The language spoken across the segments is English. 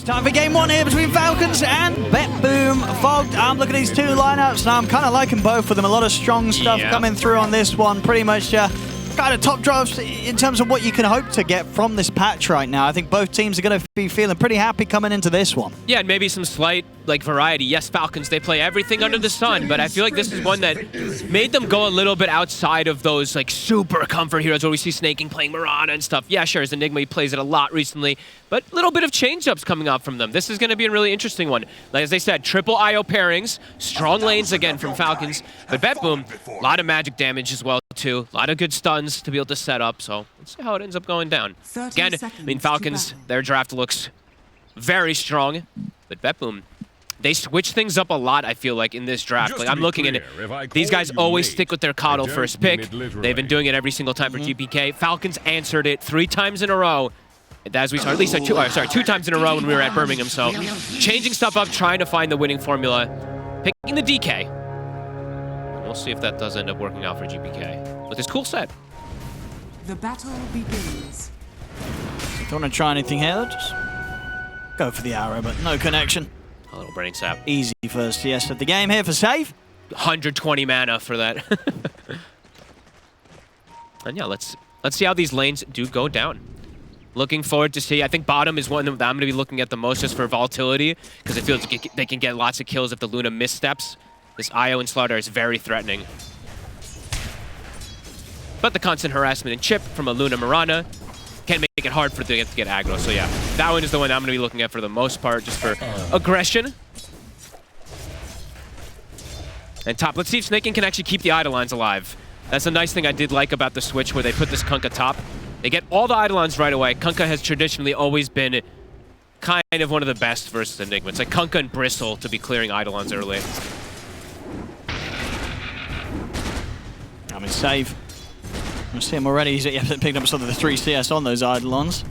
Time for game one here between Falcons and BetBoom. Fogged, I'm looking at these two lineups now. I'm kind of liking both of them. A lot of strong stuff coming through on this one. Pretty much kind of top drops in terms of what you can hope to get from this patch right now. I think both teams are going to be feeling pretty happy coming into this one. Yeah, and maybe some slight variety. Yes, Falcons, they play everything under the sun, but I feel like this is one that made them go a little bit outside of those super comfort heroes where we see Snaking playing Mirana and stuff. Yeah, sure, as Enigma, he plays it a lot recently, but a little bit of change-ups coming out from them. This is going to be a really interesting one. Like as they said, triple IO pairings, strong lanes again from Falcons, but BetBoom, a lot of magic damage as well too, a lot of good stuns to be able to set up, so let's see how it ends up going down. Again, I mean, Falcons, their draft looks very strong, but BetBoom, they switch things up a lot, I feel like, in this draft. Like, I'm looking at it. These guys always stick with their coddle first pick. They've been doing it every single time for GPK. Falcons answered it 3 times in a row. As we saw, at least 2 times in a row when we were at Birmingham. So, changing stuff up, trying to find the winning formula. Picking the DK. We'll see if that does end up working out for GPK. With this cool set. The battle begins. If you want to try anything here, just go for the arrow, but no connection. A little Burning Sap. Easy first CS of the game here for save. 120 mana for that. And yeah, let's see how these lanes do go down. Looking forward to see. I think bottom is one that I'm going to be looking at the most just for volatility, because it feels like they can get lots of kills if the Luna missteps. This IO and Slaughter is very threatening. But the constant harassment and chip from a Luna Mirana can make it hard for them to get aggro. So yeah, that one is the one I'm going to be looking at for the most part, just for aggression. And top, let's see if Snaking can actually keep the Eidolons alive. That's a nice thing I did like about the switch where they put this Kunkka top. They get all the Eidolons right away. Kunkka has traditionally always been kind of one of the best versus Enigma. It's like Kunkka and Bristle to be clearing Eidolons early. I mean, save. You see him already. He's picking up sort of the 3 CS on those Eidolons.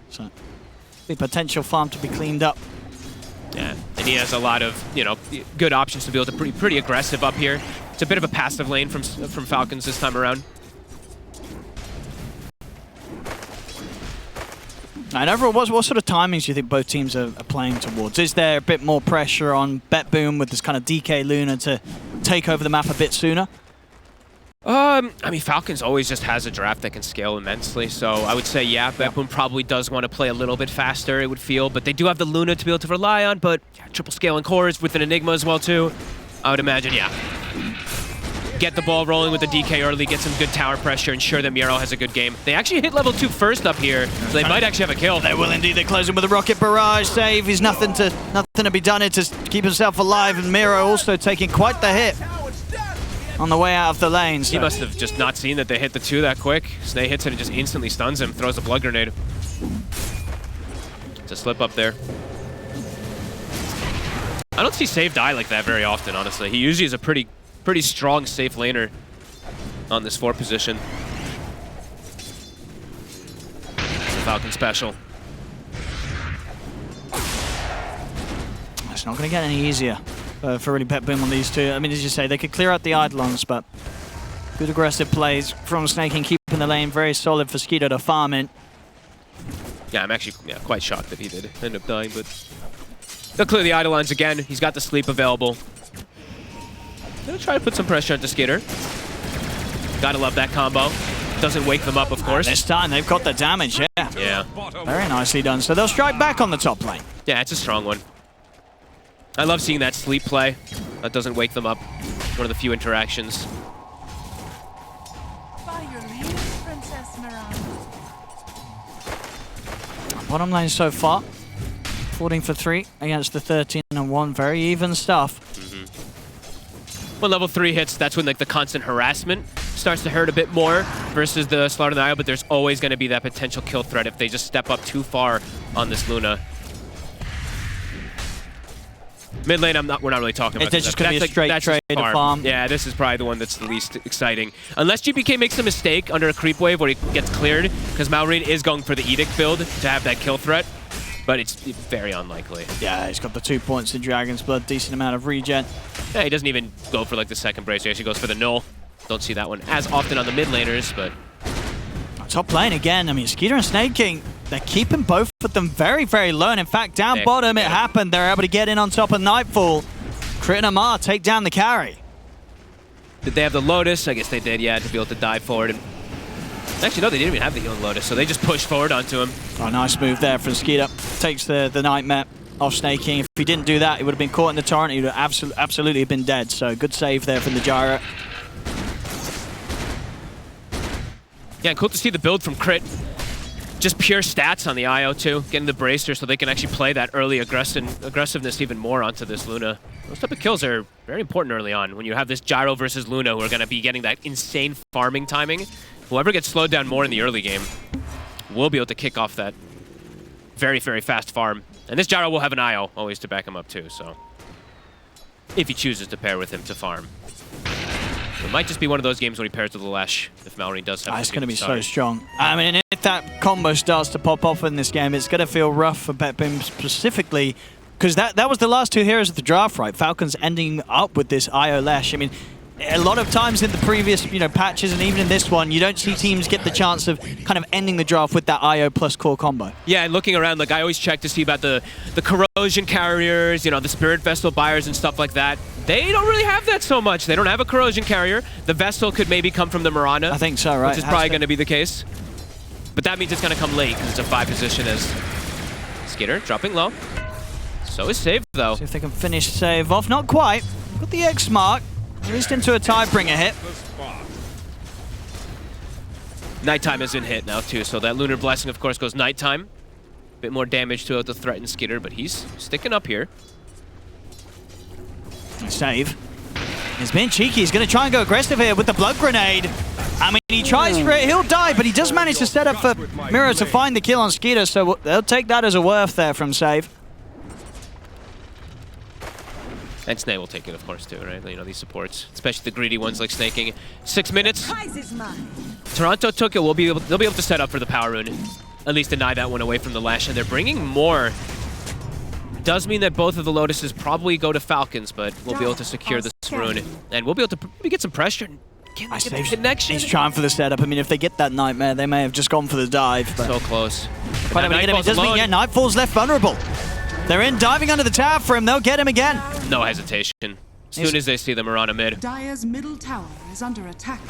So, big potential farm to be cleaned up. Yeah, and he has a lot of, good options to be able to be pretty aggressive up here. It's a bit of a passive lane from Falcons this time around. And overall, what sort of timings do you think both teams are playing towards? Is there a bit more pressure on BetBoom with this kind of DK Luna to take over the map a bit sooner? I mean, Falcons always just has a draft that can scale immensely, so I would say, yeah, BetBoom probably does want to play a little bit faster, it would feel, but they do have the Luna to be able to rely on, but yeah, triple scaling cores with an Enigma as well, too. I would imagine, yeah. Get the ball rolling with the DK early, get some good tower pressure, ensure that Miro has a good game. They actually hit level 2 first up here, so they might actually have a kill. They will indeed. They're closing with a rocket barrage save. He's nothing to be done here to keep himself alive, and Miro also taking quite the hit on the way out of the lane. So. He must have just not seen that they hit the 2 that quick. Snay hits it and just instantly stuns him, throws a blood grenade. It's a slip up there. I don't see save die like that very often, honestly. He usually is a pretty strong safe laner on this 4 position. It's a Falcon special. It's not going to get any easier for really BetBoom on these two. I mean, as you say, they could clear out the Eidolons, but good aggressive plays from Snaking, keeping the lane very solid for Skeeto to farm in. Yeah, I'm actually quite shocked that he did end up dying, but they'll clear the Eidolons again. He's got the sleep available. Gonna try to put some pressure onto Skitter. Gotta love that combo. Doesn't wake them up, of course. This time they've got the damage, yeah. Yeah. Very nicely done. So they'll strike back on the top lane. Yeah, it's a strong one. I love seeing that sleep play. That doesn't wake them up. One of the few interactions. By your leave, Princess Miranda. Bottom lane so far. 14 for 3 against the 13 and 1. Very even stuff. When level 3 hits, that's when the constant harassment starts to hurt a bit more versus the Slaughter and the IO, but there's always going to be that potential kill threat if they just step up too far on this Luna. Mid lane, we're not really talking about. It's just going to be a straight trade to farm. Yeah, this is probably the one that's the least exciting. Unless GPK makes a mistake under a creep wave where he gets cleared, because Malrine is going for the Edict build to have that kill threat, but it's very unlikely. Yeah, he's got the 2 points in Dragon's Blood, decent amount of regen. Yeah, he doesn't even go for the second brace, he actually goes for the null. Don't see that one as often on the mid laners, but... Top lane again, I mean, Skeeter and Snaking they're keeping both of them very, very low. And in fact, down bottom, it happened. They're able to get in on top of Nightfall. Crit and Amar take down the carry. Did they have the Lotus? I guess they did, yeah, to be able to dive forward. And actually, no, they didn't even have the healing Lotus, so they just pushed forward onto him. Oh, nice move there from Skeeter. Takes the Nightmare off Snaking. If he didn't do that, he would have been caught in the torrent. He would have absolutely been dead. So good save there from the Gyro. Yeah, and cool to see the build from Crit. Just pure stats on the IO too, getting the bracer so they can actually play that early aggressiveness even more onto this Luna. Those type of kills are very important early on when you have this Gyro versus Luna who are going to be getting that insane farming timing. Whoever gets slowed down more in the early game will be able to kick off that very, very fast farm. And this Gyro will have an IO always to back him up too, so if he chooses to pair with him to farm. It might just be one of those games when he pairs with the Lash, if Mallory does have it's going to be so strong. I mean, if that combo starts to pop off in this game, it's going to feel rough for BetBoom specifically, because that was the last two heroes of the draft, right? Falcons ending up with this IO Lash. I mean, a lot of times in the previous patches and even in this one, you don't see teams get the chance of kind of ending the draft with that IO plus core combo. Yeah, and looking around, like I always check to see about the corrosion carriers, the Spirit Vessel buyers and stuff like that. They don't really have that so much. They don't have a corrosion carrier. The Vessel could maybe come from the Mirana. I think so, right? Which is probably going to be the case. But that means it's going to come late because it's a 5 position as Skitter dropping low. So is Save, though. See if they can finish Save off. Not quite. Got the X mark. At least into a Tidebringer hit. Nighttime has been hit now, too. So that Lunar Blessing, of course, goes Nighttime. Bit more damage to the threatened Skitter, but he's sticking up here. Save. He's being cheeky. He's going to try and go aggressive here with the Blood Grenade. I mean, he tries for it. He'll die, but he does manage to set up for Miro to find the kill on Skeeter, so they'll take that as a worth there from Save. And Snake will take it, of course, too, right? These supports, especially the greedy ones like Snaking. 6 minutes. Toronto took it. They'll be able to set up for the Power Rune. At least deny that one away from the Lash, and they're bringing more. Does mean that both of the Lotuses probably go to Falcons, but we'll be able to secure this rune. And we'll be able to maybe get some pressure. Can they get the connection? He's trying for the setup. I mean, if they get that Nightmare, they may have just gone for the dive. But so close. But I mean, it does mean, Nightfall's left vulnerable. They're in diving under the tower for him. They'll get him again. No hesitation. As soon as they see the Mirana mid. Dire's middle tower is under attack.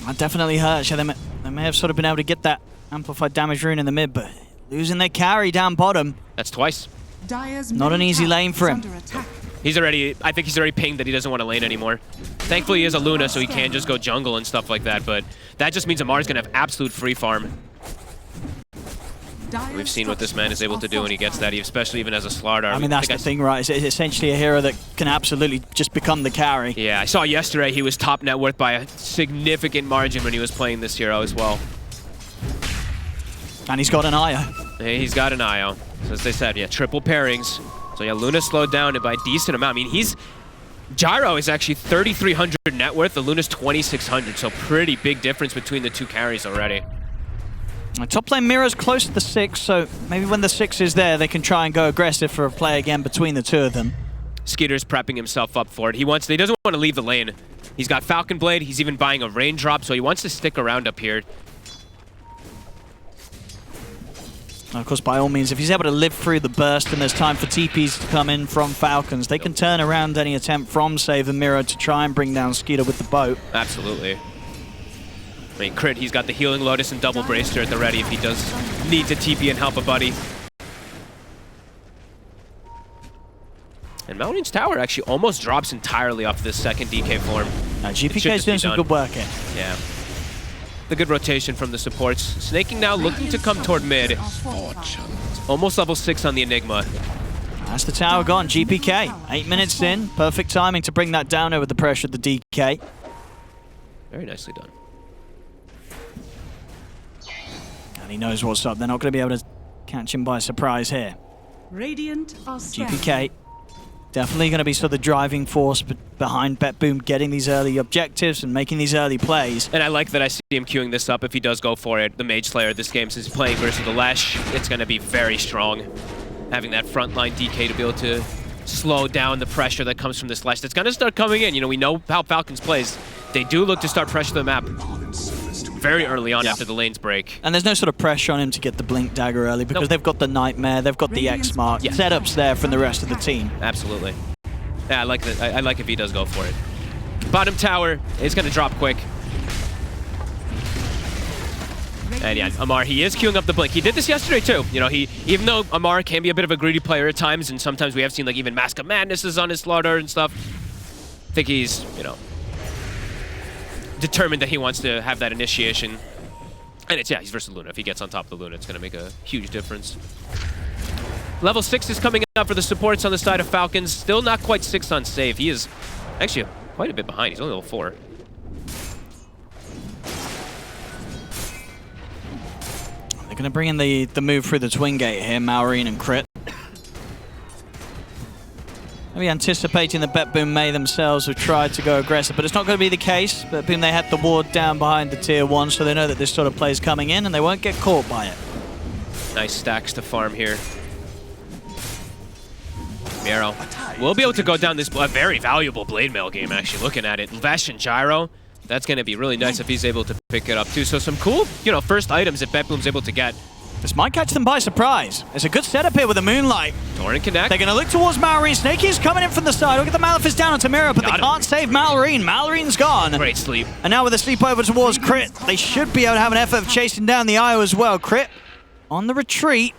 That definitely hurts. They may have sort of been able to get that amplified damage rune in the mid, but losing their carry down bottom. That's twice. Not an easy lane for him. I think he's already pinged that he doesn't want to lane anymore. Thankfully, he has a Luna, so he can just go jungle and stuff like that, but that just means Amar's going to have absolute free farm. We've seen what this man is able to do when he gets that, especially even as a Slardar. I mean, that's the thing, right? It's essentially a hero that can absolutely just become the carry. Yeah, I saw yesterday he was top net worth by a significant margin when he was playing this hero as well. And he's got an IO. Hey, he's got an IO. So as they said, yeah, triple pairings. So yeah, Luna slowed down by a decent amount. I mean, Gyro is actually 3,300 net worth. The Luna's 2,600, so pretty big difference between the two carries already. Top lane Mira's close to the 6, so maybe when the 6 is there, they can try and go aggressive for a play again between the two of them. Skeeter's prepping himself up for it. He doesn't want to leave the lane. He's got Falcon Blade. He's even buying a raindrop, so he wants to stick around up here. Of course, by all means, if he's able to live through the burst and there's time for TPs to come in from Falcons, they can turn around any attempt from Save and Miro to try and bring down Skeeter with the boat. Absolutely. I mean, Crit, he's got the Healing Lotus and Double Bracer at the ready if he does need to TP and help a buddy. And Mountain's Tower actually almost drops entirely off this second DK form. GPK's doing some good work here. Yeah. The good rotation from the supports. Snaking now looking to come toward mid. Almost level 6 on the Enigma. That's the tower gone. GPK, 8 minutes in. Perfect timing to bring that down over the pressure of the DK. Very nicely done. And he knows what's up. They're not going to be able to catch him by surprise here. Radiant are GPK definitely going to be sort of the driving force behind BetBoom getting these early objectives and making these early plays. And I like that I see him queuing this up if he does go for it. The Mage Slayer this game, since he's playing versus the Lash, it's going to be very strong. Having that frontline DK to be able to slow down the pressure that comes from this Lash that's going to start coming in. You know, we know how Falcons plays. They do look to start pressure the map. very early on after the lanes break. And there's no sort of pressure on him to get the Blink Dagger early because they've got the Nightmare, they've got the X Mark. Setups there from the rest of the team. Absolutely. Yeah, I like that. I like if he does go for it. Bottom tower is going to drop quick. And yeah, Amar, he is queuing up the Blink. He did this yesterday too. You know, even though Amar can be a bit of a greedy player at times, and sometimes we have seen like even Mask of Madness is on his slaughter and stuff. I think he's, you know, determined that he wants to have that initiation. And it's, yeah, he's versus Luna. If he gets on top of the Luna, it's going to make a huge difference. Level 6 is coming up for the supports on the side of Falcons. Still not quite 6 on save. He is actually quite a bit behind. He's only level 4. They're going to bring in the move through the Twin Gate here, Maureen and Crit. Maybe anticipating that BetBoom may themselves have tried to go aggressive, but it's not going to be the case. BetBoom, they had the ward down behind the tier 1, so they know that this sort of play is coming in, and they won't get caught by it. Nice stacks to farm here. Miro will be able to go down this very valuable Blade Mail game, actually, looking at it. Vesh and Gyro, that's going to be really nice if he's able to pick it up, too. So some cool, you know, first items that BetBoom's able to get. This might catch them by surprise. It's a good setup here with the Moonlight. Torrent connect. They're going to look towards Malorine. Snakey is coming in from the side. Look at the Malefice down onto Miro, but they can't save Malorine. Malorine's gone. Great sleep. And now with the sleep over towards Crit, they should be able to have an effort of chasing down the IO as well. Crit on the retreat.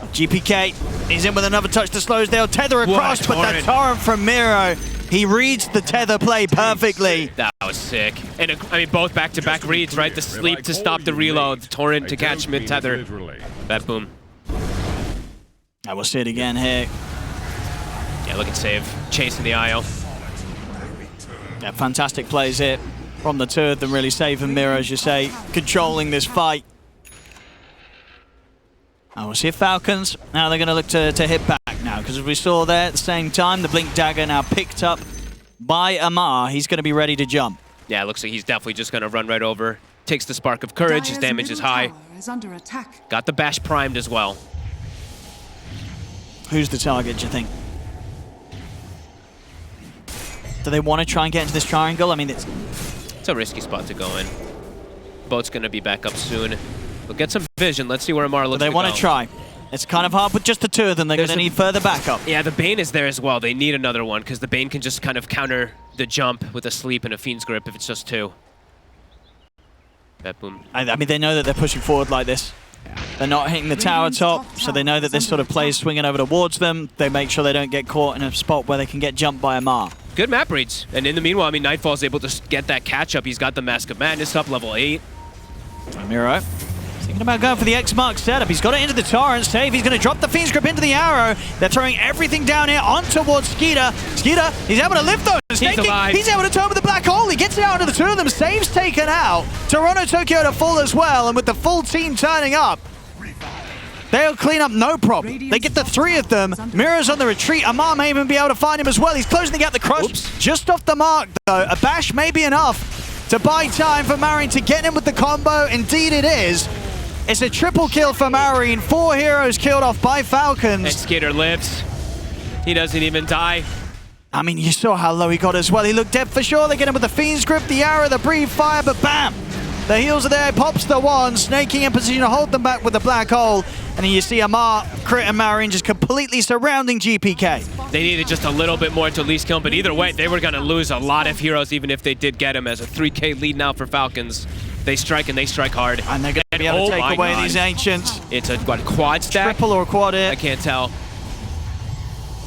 GPK, he's in with another touch to Slowsdale. Tether across, but that torrent from Miro. He reads the tether play perfectly. That was sick. And I mean, both back-to-back reads, right? The sleep to stop the reload, the torrent to catch mid-tether. BetBoom. I will see it again here. Yeah, look at save. Chasing the IO. Yeah, fantastic plays here from the two of them, really saving Miro, as you say, controlling this fight. I will see if Falcons, now they're going to look to hit back now, because as we saw there at the same time, the Blink Dagger now picked up by Amar. He's going to be ready to jump. Yeah, it looks like he's definitely just going to run right over. Takes the Spark of Courage, his damage is high. Under attack. Got the Bash primed as well. Who's the target, do you think? Do they want to try and get into this triangle? I mean, it's a risky spot to go in. Boat's going to be back up soon. We'll get some vision. Let's see where Amar looks. They want to try. It's kind of hard with just the two of them. They're going to need further backup. Yeah, the Bane is there as well. They need another one because the Bane can just kind of counter the jump with a sleep and a Fiend's Grip if it's just two. BetBoom. I mean, they know that they're pushing forward like this. They're not hitting the tower top, so they know that this sort of play is swinging over towards them. They make sure they don't get caught in a spot where they can get jumped by Amar. Good map reads. And in the meanwhile, I mean, Nightfall's able to get that catch-up. He's got the Mask of Madness up, level 8. Miro. Thinking about going for the X-Mark setup. He's got it into the torrent. Save. He's going to drop the Fiend's Grip into the arrow. They're throwing everything down here on towards Skeeter. Skeeter, he's able to lift those. He's alive. He's able to turn with the black hole. He gets it out of the two of them. Save's taken out. Toronto Tokyo to fall as well. And with the full team turning up, they'll clean up no problem. They get the three of them. Miro's on the retreat. Amar may even be able to find him as well. He's closing the gap. The crush just off the mark, though. A bash may be enough to buy time for Marine to get him with the combo. Indeed it is. It's a triple kill for Marine. 4 heroes killed off by Falcons. And Skitter lives. He doesn't even die. I mean, you saw how low he got as well. He looked dead for sure. They get him with the Fiend's Grip, the arrow, the breathe fire, but bam! The heals are there, pops the one, snaking in position to hold them back with the black hole. And then you see Amar, Crit, and Marine just completely surrounding GPK. They needed just a little bit more to at least kill him, but either way, they were going to lose a lot of heroes even if they did get him as a 3K lead now for Falcons. They strike and they strike hard. And they're going to be able to take away these Ancients. It's a quad stack? Triple or a quad hit. I can't tell.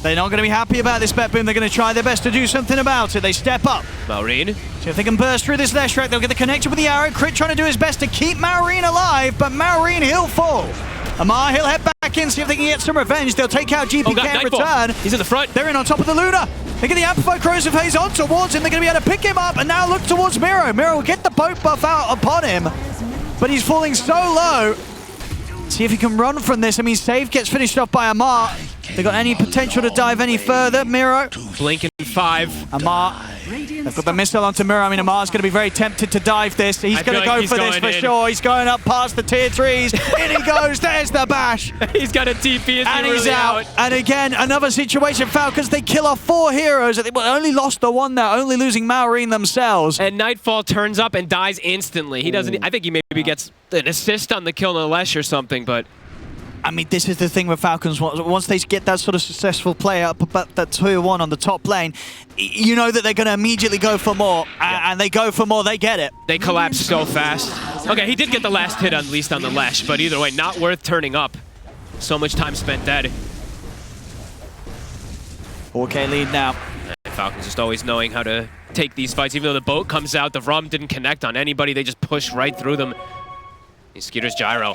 They're not going to be happy about this BetBoom. They're going to try their best to do something about it. They step up. Maureen. So if they can burst through this Leshrac, they'll get the connection with the arrow. Crit trying to do his best to keep Maureen alive, but Maureen, he'll fall. Amar, he'll head back in, see if they can get some revenge. They'll take out GPK in return. He's in the front. They're in on top of the Luna. They get the Amplified Corrosive Haze on towards him. They're going to be able to pick him up, and now look towards Miro. Miro will get the boat buff out upon him, but he's falling so low. See if he can run from this. I mean, save gets finished off by Amar. They got any potential to dive any further? Miro. Blinking 5. Amar. They've got the missile onto Miro. I mean, Amar's going to be very tempted to dive this. He's going to go for this for sure. He's going up past the tier 3s. In he goes. There's the bash. He's got a TP. And he's out. And again, another situation. Falcons, they kill off 4 heroes. They only lost the one there, only losing Maureen themselves. And Nightfall turns up and dies instantly. He doesn't. I think he maybe gets an assist on the kill on the Lesh or something, but... I mean, this is the thing with Falcons. Once they get that sort of successful play up about that 2-1 on the top lane, you know that they're going to immediately go for more. And they go for more, they get it. They collapse so fast. Okay, he did get the last hit, at least on the Lesh, but either way, not worth turning up. So much time spent dead. 4K lead now. And Falcons just always knowing how to take these fights. Even though the boat comes out, the Rum didn't connect on anybody. They just push right through them. Skeeter's gyro.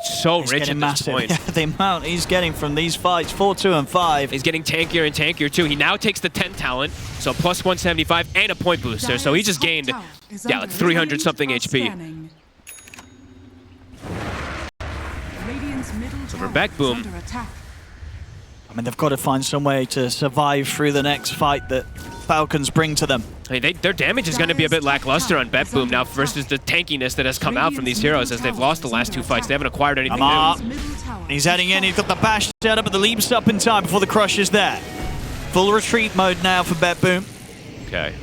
So He's rich at this point. Yeah, the amount he's getting from these fights, 4, 2, and 5. He's getting tankier and tankier too. He now takes the 10 talent, so plus 175 and a point booster. So he just gained, yeah, like 300 something HP. So for BetBoom, I mean, they've got to find some way to survive through the next fight that Falcons bring to them. I mean, their damage is going to be a bit lackluster on BetBoom now versus the tankiness that has come out from these heroes as they've lost the last 2 fights. They haven't acquired anything new. He's heading in. He's got the bash set up, but the leap's up in time before the crush is there. Full retreat mode now for BetBoom. Okay.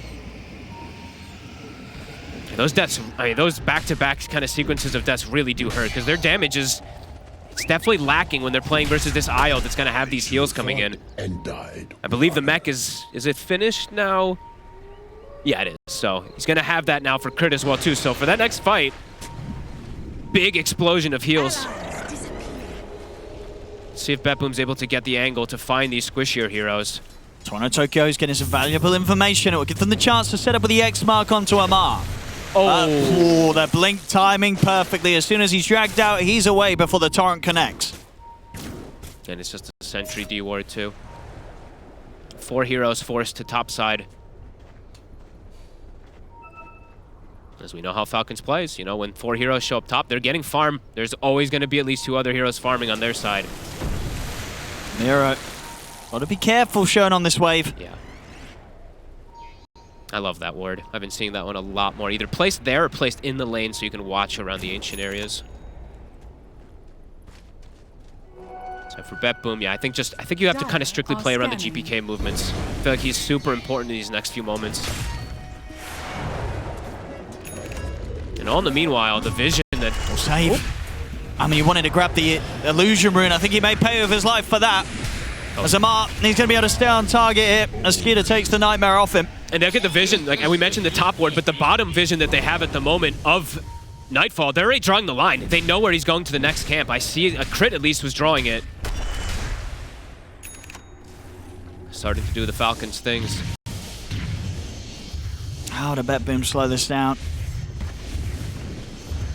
Those deaths, I mean, those back-to-back kind of sequences of deaths really do hurt because their damage is... It's definitely lacking when they're playing versus this Isle that's going to have these heals coming in. I believe the mech is it finished now? Yeah, it is. So he's going to have that now for crit as well, too. So for that next fight, big explosion of heals. See if BetBoom's able to get the angle to find these squishier heroes. Toronto is getting some valuable information. It will give them the chance to set up with the X mark onto Amar. Oh, the blink timing perfectly. As soon as he's dragged out, he's away before the torrent connects. And it's just a sentry D ward too. 4 heroes forced to top side. As we know how Falcons plays, you know, when 4 heroes show up top, they're getting farm. There's always going to be at least 2 other heroes farming on their side. Miro, got to be careful showing on this wave. Yeah. I love that ward. I've been seeing that one a lot more. Either placed there or placed in the lane so you can watch around the ancient areas. So for BetBoom, yeah, I think you have to kind of strictly play around the GPK movements. I feel like he's super important in these next few moments. And all in the meanwhile, the vision that... Save. I mean, he wanted to grab the illusion rune. I think he may pay with his life for that. As Amar, he's going to be able to stay on target here as Skeeter takes the nightmare off him. And look at the vision, like, and we mentioned the top ward, but the bottom vision that they have at the moment of Nightfall, they're already drawing the line. They know where he's going to the next camp. I see a crit at least was drawing it. Starting to do the Falcons things. How to BetBoom slow this down?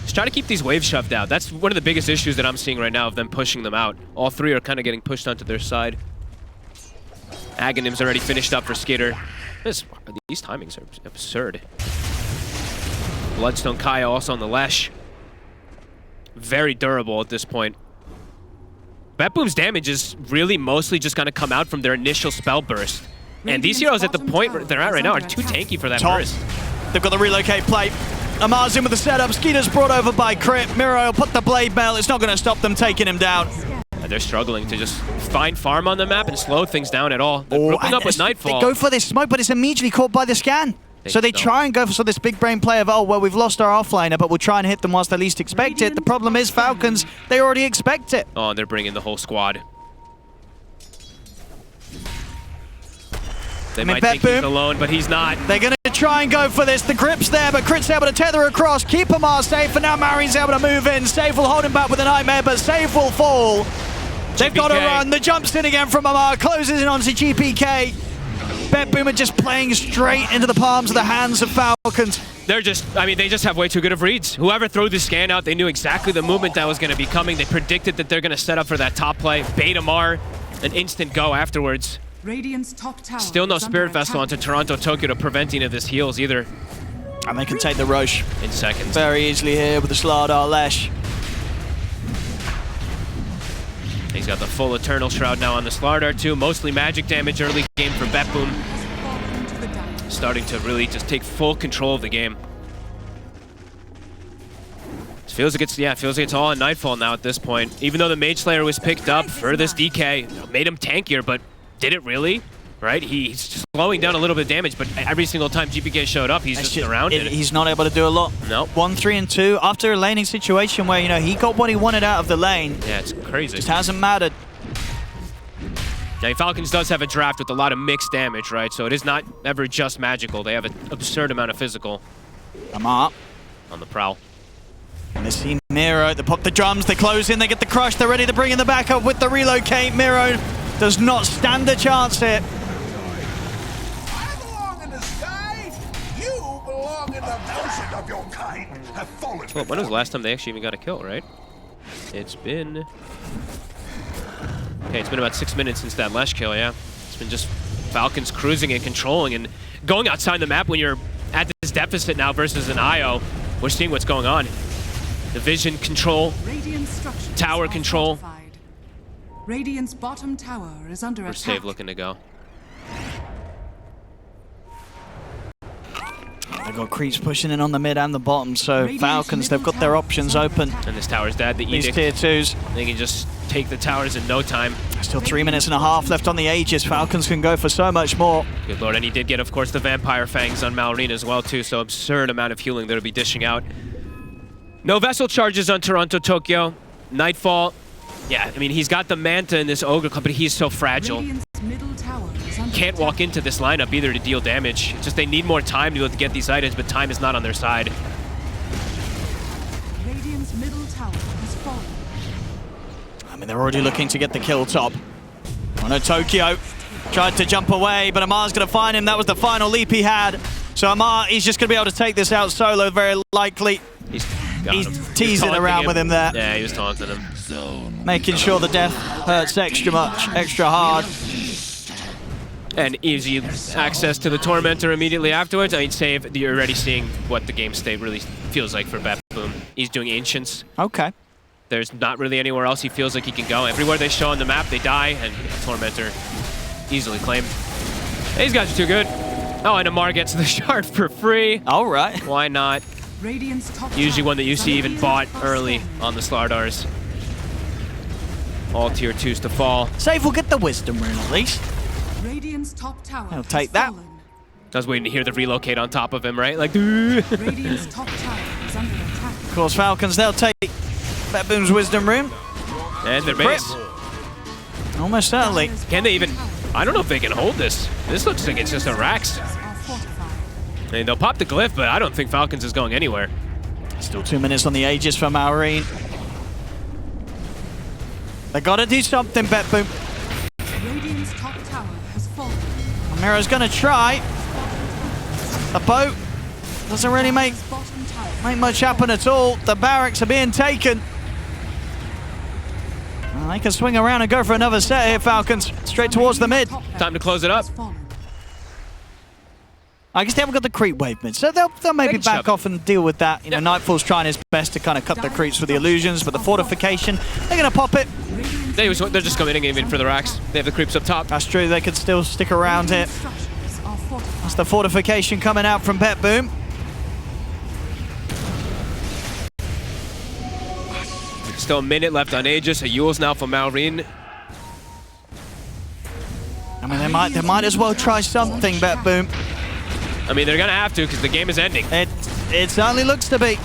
Just try to keep these waves shoved out. That's one of the biggest issues that I'm seeing right now of them pushing them out. All 3 are kind of getting pushed onto their side. Aghanim's already finished up for Skitter. These timings are absurd. Bloodstone Kaya also on the Lesh. Very durable at this point. BetBoom's damage is really mostly just going to come out from their initial spell burst. And these heroes at the point where they're at right now are too tanky for that burst. They've got the relocate plate. Amar's in with the setup. Skeeter's brought over by crit. Miro will put the blade mail. It's not going to stop them taking him down. And they're struggling to just find farm on the map and slow things down at all. They're grouping up with Nightfall. They go for this smoke, but it's immediately caught by the scan. So they try and go for this big brain play of, oh, well, we've lost our offlaner, but we'll try and hit them whilst they least expect it. The problem is Falcons, they already expect it. Oh, and they're bringing the whole squad. They might think he's alone, but he's not. They're going to try and go for this. The grip's there, but Crit's able to tether across, keep Amar safe, and now Marine's able to move in. Save will hold him back with a nightmare, but Save will fall. They've got to run. The jump's in again from Amar, closes in onto GPK. BetBoom are just playing straight into the palms of the hands of Falcons. They're just, I mean, they just have way too good of reads. Whoever threw the scan out, they knew exactly the movement that was going to be coming. They predicted that they're going to set up for that top play. Bait Amar, an instant go afterwards. Radiant's top tower Still no Spirit Vessel onto Toronto Tokyo to prevent any of this heals either. And they can take the Roche in seconds. very easily here with the Slardar Lesh. He's got the full Eternal Shroud now on the Slardar too. Mostly magic damage early game for BetBoom. Starting to really just take full control of the game. It feels like it's all on Nightfall now at this point. Even though the Mage Slayer was picked up for this DK, made him tankier, but did it really? Right? He's slowing down a little bit of damage, but every single time GPK showed up, he's just surrounded. He's not able to do a lot. Nope. 1, 3, and 2 after a laning situation where, you know, he got what he wanted out of the lane. Yeah, it's crazy. Just hasn't mattered. Now, Falcons does have a draft with a lot of mixed damage, right? So it is not ever just magical. They have an absurd amount of physical. Amar on the prowl. And they see Miro. They pop the drums. They close in. They get the crush. They're ready to bring in the backup with the relocate. Miro does not stand a chance here. Well, when was the last time they actually even got a kill, right? It's been... Okay, it's been about 6 minutes since that Lesh kill, yeah. It's been just Falcons cruising and controlling and going outside the map when you're at this deficit now versus an IO. We're seeing what's going on. The vision control, tower control. Radiant's bottom tower is under attack. We're safe looking to go. They've got creeps pushing in on the mid and the bottom, so Falcons, they've got their options open. And this tower's dead. The Edict. These tier 2s. They can just take the towers in no time. Still 3 minutes and a half left on the Aegis. Falcons can go for so much more. Good lord, and he did get, of course, the Vampire Fangs on Malrine as well, too, so absurd amount of healing that'll be dishing out. No Vessel charges on Toronto, Tokyo. Nightfall. Yeah, I mean, he's got the Manta in this Ogre Club, but he's so fragile. Can't walk into this lineup either to deal damage. It's just they need more time to be able to get these items, but time is not on their side. Radiant's middle tower has fallen. I mean, they're already looking to get the kill top. Oh no, Tokyo tried to jump away, but Amar's going to find him. That was the final leap he had. So Amar, he's just going to be able to take this out solo, very likely. He's teasing around with him there. Yeah, he was taunting him. Making sure the death hurts extra hard. And easy access to the Tormentor immediately afterwards. I mean, save, you're already seeing what the game state really feels like for BetBoom. He's doing Ancients. Okay. There's not really anywhere else he feels like he can go. Everywhere they show on the map, they die, and Tormentor easily claimed. These guys are too good. Oh, and Amar gets the shard for free. All right. Why not? Usually one that you see even bought early on the Slardars. All tier 2s to fall. Save will get the Wisdom Rune at least. Radiant's top tower. I'll take that. I was waiting to hear the relocate on top of him, right? Like, Radiant's top tower is under attack. Of course, Falcons, they'll take BetBoom's Wisdom Rune. And their base. Almost certainly. Can they even... I don't know if they can hold this. This looks like it's just a Rax. I mean, they'll pop the glyph, but I don't think Falcons is going anywhere. Still 2 minutes on the Aegis for Malrine. They gotta do something, BetBoom. Radiant's top tower has fallen. Miro's gonna try. The boat doesn't really make much happen at all. The barracks are being taken. Well, they can swing around and go for another set here, Falcons. Straight towards the mid. Time to close it up. I guess they haven't got the creep wave mid, so they'll maybe back off and deal with that. You know, Nightfall's trying his best to kind of cut the creeps with the illusions, but the fortification, they're going to pop it. They're just coming in for the racks. They have the creeps up top. That's true, they could still stick around here. That's the fortification coming out from BetBoom. Still a minute left on Aegis. A Yule's now for Malrine. I mean, they might as well try something, BetBoom. I mean, they're going to have to because the game is ending. It certainly looks to be.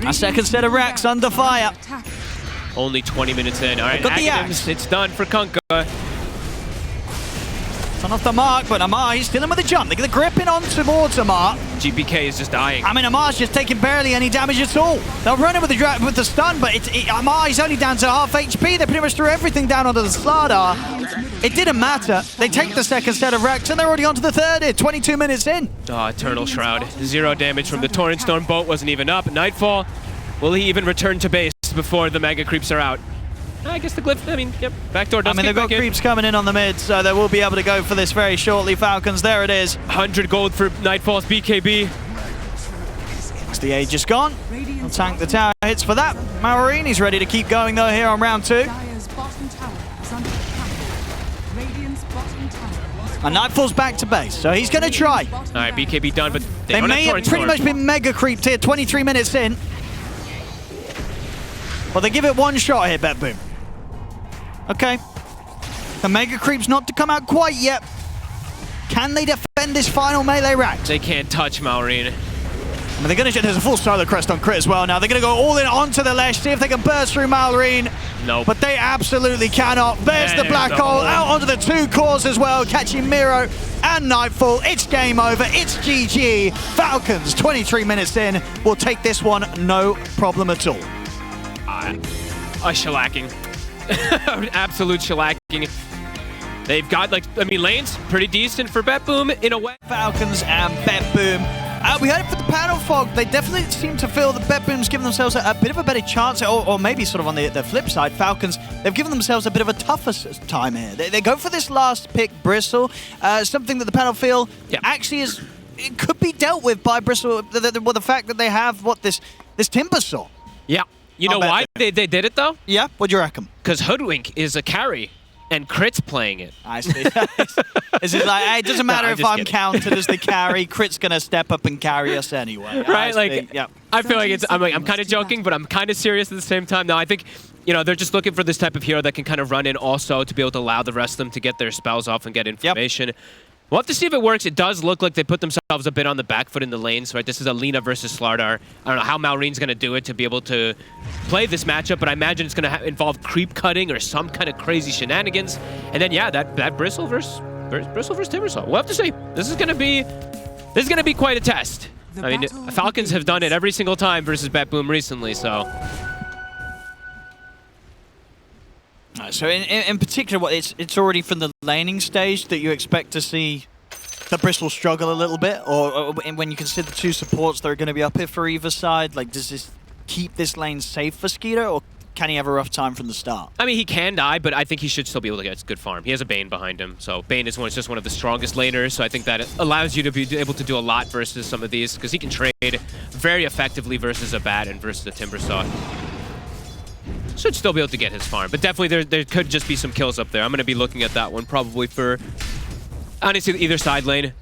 A second set of racks under fire. Only 20 minutes in. All right, got the axe. It's done for Kunkka. It's off the mark, but Amar, he's still in with the jump. They get the gripping on towards Amar. GPK is just dying. I mean, Amar's just taking barely any damage at all. They'll run it with the stun, but Amar, he's only down to half HP. They pretty much threw everything down onto the Slardar. It didn't matter. They take the second set of wrecks, and they're already on to the third here, 22 minutes in. Oh, Eternal Shroud. 0 damage from the Torrent Storm boat wasn't even up. Nightfall. Will he even return to base before the Mega Creeps are out? I guess the glyph, I mean, yep, backdoor does they've got creeps coming in on the mid, so they will be able to go for this very shortly. Falcons, there it is. 100 gold for Nightfall's BKB. As the age is gone, we'll tank the tower hits for that. Marine, he's ready to keep going though here on round 2. Dire's bottom tower is under attack. Radiant's bottom tower is And Nightfall's back to base, so he's going to try. All right, BKB done, but They don't may have have pretty much been mega creeped here, 23 minutes in. Well, they give it one shot here, BetBoom. Okay. The mega creep's not to come out quite yet. Can they defend this final melee round? They can't touch Maureen. I mean, they're going to. There's a full solar crest on Crit as well now. They're going to go all in onto the Lesh, see if they can burst through Malrine. Nope. But they absolutely cannot. There's the black hole out onto the 2 cores as well, catching Miro and Nightfall. It's game over. It's GG. Falcons, 23 minutes in, will take this one no problem at all. A shellacking. Absolute shellacking. They've got, like, I mean, lanes pretty decent for BetBoom in a way. Falcons and BetBoom. We heard it for the panel fog. They definitely seem to feel that BetBoom's given themselves a bit of a better chance, or maybe sort of on the flip side, Falcons, they've given themselves a bit of a tougher time here. They go for this last pick, Bristle, something that the panel feel actually is, it could be dealt with by Bristle, with the fact that they have, this Timbersaw. Yeah. You know why they did it, though? Yeah? What do you reckon? Because Hoodwink is a carry, and Crit's playing it. I see. It's just like, hey, it doesn't matter if I'm counted as the carry, Crit's going to step up and carry us anyway. Right? Like, yeah. I feel like I'm kind of joking, but I'm kind of serious at the same time. No, I think, they're just looking for this type of hero that can kind of run in also to be able to allow the rest of them to get their spells off and get information. Yep. We'll have to see if it works. It does look like they put themselves a bit on the back foot in the lanes, right? This is Alina versus Slardar. I don't know how Malrine's going to do it to be able to play this matchup, but I imagine it's going to involve creep cutting or some kind of crazy shenanigans. And then, yeah, that Bristle versus Timbersaw. We'll have to see. This is going to be quite a test. I mean, Falcons have done it every single time versus BetBoom recently, so. So in particular, it's already from the laning stage that you expect to see the Bristle struggle a little bit, or when you consider the 2 supports that are going to be up here for either side, like does this keep this lane safe for Skeeter, or can he have a rough time from the start? I mean, he can die, but I think he should still be able to get good farm. He has a Bane behind him, so Bane is just one of the strongest laners, so I think that allows you to be able to do a lot versus some of these, because he can trade very effectively versus a Bat and versus a Timbersaw. Should still be able to get his farm, but definitely there could just be some kills up there. I'm going to be looking at that one probably for, honestly, either side lane.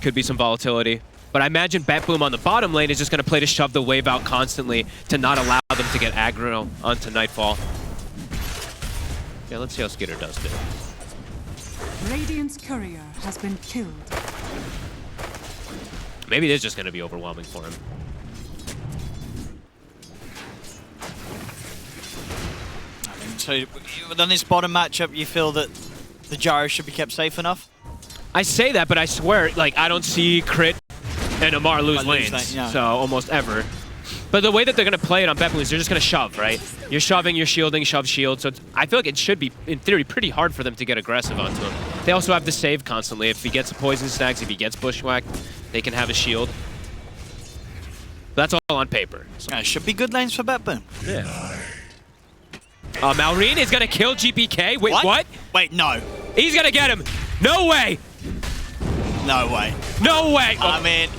Could be some volatility. But I imagine BetBoom on the bottom lane is just going to play to shove the wave out constantly to not allow them to get aggro onto Nightfall. Yeah, let's see how Skitter does there. Radiant's courier has been killed. Maybe it is just going to be overwhelming for him. So on this bottom matchup, you feel that the Gyro should be kept safe enough? I say that, but I swear, like, I don't see Crit and Amar lose lanes, so almost ever. But the way that they're going to play it on BetBoom is they're just going to shove, right? You're shoving, you're shielding, shove, shield. So I feel like it should be, in theory, pretty hard for them to get aggressive onto him. They also have to save constantly. If he gets poison stacks, if he gets bushwhacked, they can have a shield. That's all on paper. So. Should be good lanes for BetBoom. Yeah. Malrine is going to kill GPK. Wait, what? Wait, no. He's going to get him. No way. No way. No way. I mean,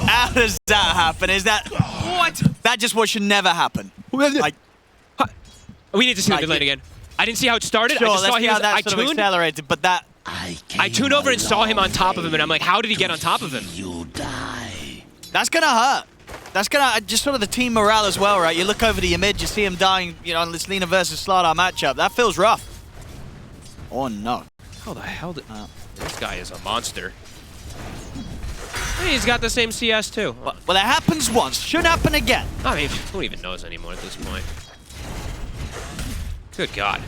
how does that happen? Is that... What? That just what should never happen. Like, we need to see the lane again. I didn't see how it started. Sure, I just saw he was... I tuned, accelerated, but that... I tuned over and saw him on top of him, and I'm like, how did he get on top of him? You die. That's going to hurt. That's gonna just sort of the team morale as well, right? You look over to your mid, you see him dying, on this Lina versus Slardar matchup. That feels rough. Oh no! How the hell did this guy is a monster? Hey, he's got the same CS too. Well, it happens once. Should happen again. I mean, who even knows anymore at this point? Good God.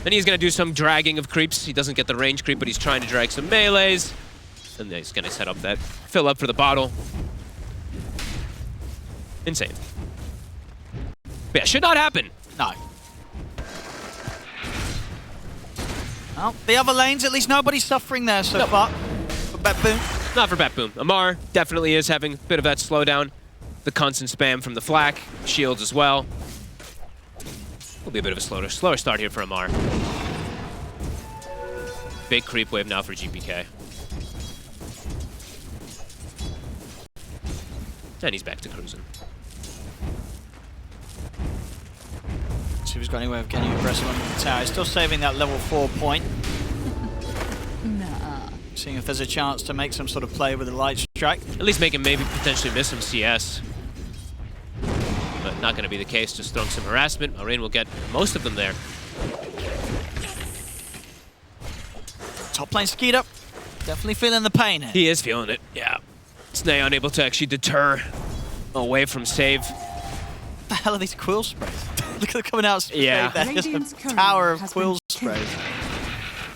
Then he's gonna do some dragging of creeps. He doesn't get the range creep, but he's trying to drag some melees. And then he's gonna set up that fill up for the bottle. Insane. But yeah, should not happen. No. Well, the other lanes, at least nobody's suffering there so far. For BetBoom. Not for BetBoom. Amar definitely is having a bit of that slowdown. The constant spam from the flak. Shields as well. Will be a bit of a slower start here for Amar. Big creep wave now for GPK. And he's back to cruising. See if he's got any way of getting aggressive on the tower. He's still saving that level 4 point. Nah. Seeing if there's a chance to make some sort of play with a light strike. At least make him maybe potentially miss some CS. But not going to be the case. Just throwing some harassment. Marine will get most of them there. Top lane Skeeter. Definitely feeling the pain here. He is feeling it, yeah. Snay unable to actually deter away from save. What the hell are these quill sprays? Look at them coming out straight Yeah. there. Just Radiant's a courier tower of has quill been sprays.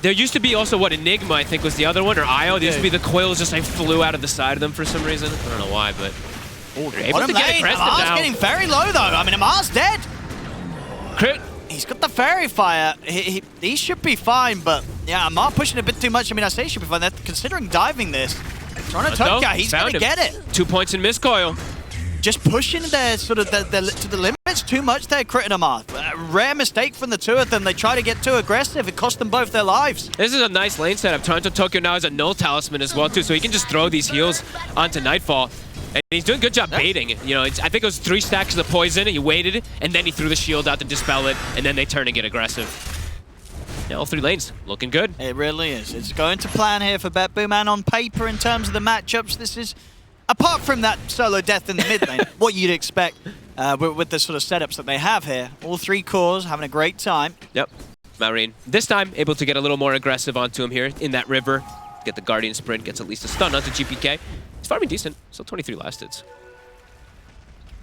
There used to be also, what, Enigma, I think, was the other one, or Io. There used to be the coils just like flew out of the side of them for some reason. I don't know why, but they're able to get aggressive Amar's now. getting very low though. I mean, Amar's dead. Crit. He's got the fairy fire. He should be fine, but yeah, Amar pushing a bit too much. I mean, I say he should be fine. They're considering diving this. Toronto, he's found gonna get it. 2 points in miscoil. Just pushing their sort of to the limits too much. They're critting Amar. Rare mistake from the two of them. They try to get too aggressive. It cost them both their lives. This is a nice lane setup. Toronto Tokyo now has a null talisman as well too, so he can just throw these heals onto Nightfall. And he's doing a good job baiting. You know, I think it was 3 stacks of the poison. He waited, and then he threw the shield out to dispel it, and then they turn and get aggressive. Yeah, all 3 lanes looking good. It really is. It's going to plan here for BetBoom, and on paper, in terms of the matchups, this is, apart from that solo death in the mid lane, what you'd expect with the sort of setups that they have here. All 3 cores having a great time. Yep, Marine. This time, able to get a little more aggressive onto him here in that river. Get the Guardian Sprint, gets at least a stun onto GPK. He's farming decent, still 23 last hits.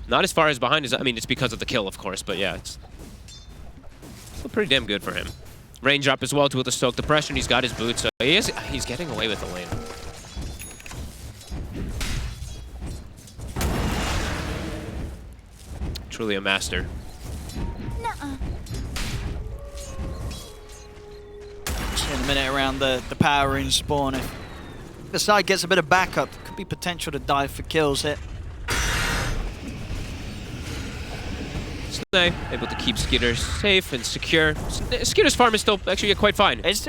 Not as far as behind as, I mean, it's because of the kill, of course, but yeah, it's still pretty damn good for him. Raindrop as well to stoke the pressure, and he's got his boots, so he's getting away with the lane. Truly a master. In a minute around the power in spawn. If the side gets a bit of backup, there could be potential to dive for kills here. Snay able to keep Skitter safe and secure. Skitter's farm is still actually quite fine. It's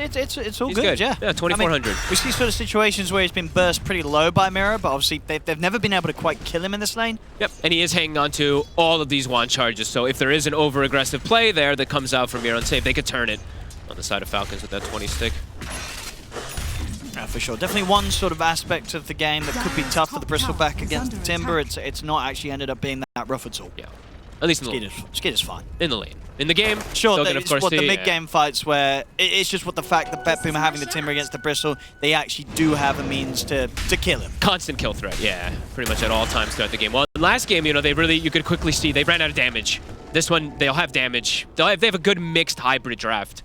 all He's good, yeah. Yeah, 2,400. I mean, we see sort of situations where he's been burst pretty low by Mirror, but obviously they've never been able to quite kill him in this lane. Yep, and he is hanging on to all of these wand charges, so if there is an over-aggressive play there that comes out from Mirror unsafe, they could turn it on the side of Falcons with that 20 stick. Yeah, for sure. Definitely one sort of aspect of the game that could be tough for the Bristleback against the Timber. It's not actually ended up being that rough at all. Yeah, at least in the lane. Skitter's fine. In the lane. In the game, sure, still gonna, of course, the mid-game fights where it's just what the fact that BetBoom are having the Timber against the Bristle, they actually do have a means to kill him. Constant kill threat, yeah, pretty much at all times throughout the game. Well, in the last game, you know, you could quickly see they ran out of damage. This one, they'll have damage. They have a good mixed hybrid draft.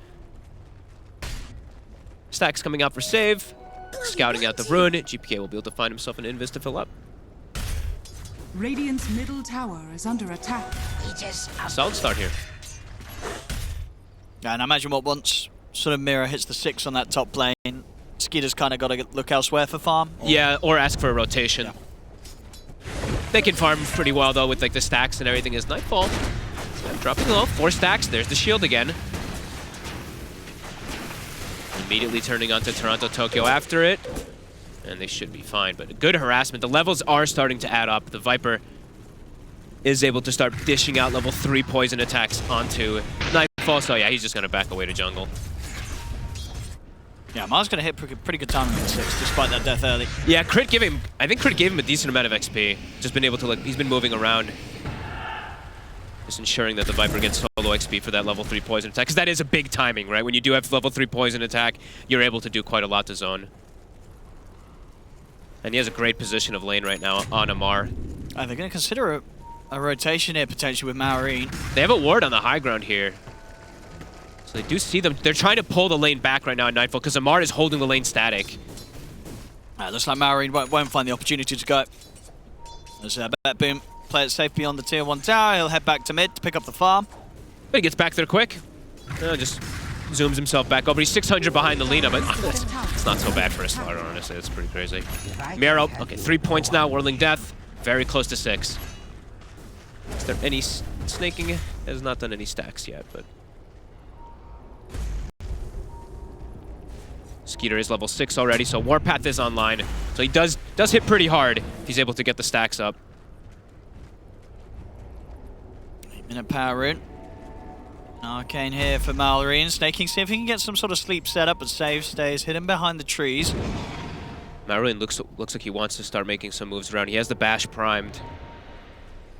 Stacks coming out for save. Scouting out the rune. GPK will be able to find himself an invis to fill up. Radiant's middle tower is under attack. Solid start here. Yeah, and I imagine once sort of Mirror hits the 6 on that top lane, Skeeter's kind of got to look elsewhere for farm. Yeah, or ask for a rotation. Yeah. They can farm pretty well, though, with like the stacks and everything as Nightfall. So, dropping low, 4 stacks. There's the shield again. Immediately turning onto Toronto Tokyo after it. And they should be fine, but good harassment. The levels are starting to add up. The Viper is able to start dishing out level 3 poison attacks onto Nightfall. So yeah, he's just going to back away to jungle. Yeah, Mars going to hit pretty good timing on 6, despite that death early. Yeah, I think Crit gave him a decent amount of XP. Just been able to, like, he's been moving around. Just ensuring that the Viper gets solo XP for that level 3 poison attack. Because that is a big timing, right? When you do have level 3 poison attack, you're able to do quite a lot to zone. And he has a great position of lane right now on Amar. They're going to consider a rotation here, potentially, with Marine. They have a ward on the high ground here. So they do see them. They're trying to pull the lane back right now in Nightfall because Amar is holding the lane static. Looks like Marine won't find the opportunity to go. There's BetBoom. Play it safe beyond the tier 1 tower. He'll head back to mid to pick up the farm. But he gets back there quick. Just zooms himself back over. He's 600 behind the Lina, but it's not so bad for a starter, honestly. It's pretty crazy. Miro, okay, 3 points now. Whirling Death, very close to 6. Is there any snaking? Has not done any stacks yet, but Skeeter is level 6 already, so Warpath is online. So he does hit pretty hard if he's able to get the stacks up. Minute power route. Arcane here for Mallory. Snaking, see if he can get some sort of sleep setup, but save stays hidden behind the trees. Maroon looks like he wants to start making some moves around. He has the bash primed.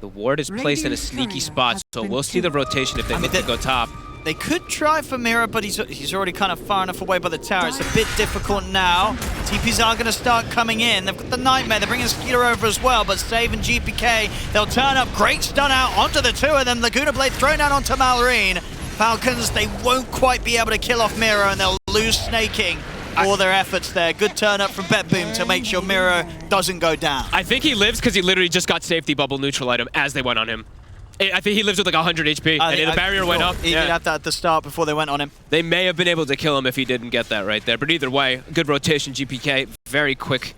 The ward is placed in a sneaky spot, so we'll see the rotation if they look to go top. They could try for Mira, but he's already kind of far enough away by the tower. It's a bit difficult now. TPs are going to start coming in. They've got the Nightmare. They're bringing Skeeter over as well, but Save and GPK, they'll turn up. Great stun out onto the two of them. Laguna Blade thrown out onto Malorine. Falcons, they won't quite be able to kill off Miro, and they'll lose Snaking. All their efforts there. Good turn up from BetBoom to make sure Miro doesn't go down. I think he lives because he literally just got safety bubble neutral item as they went on him. I think he lives with like 100 HP, and the barrier went up. He did have that at the start before they went on him. They may have been able to kill him if he didn't get that right there, but either way, good rotation, GPK, very quick.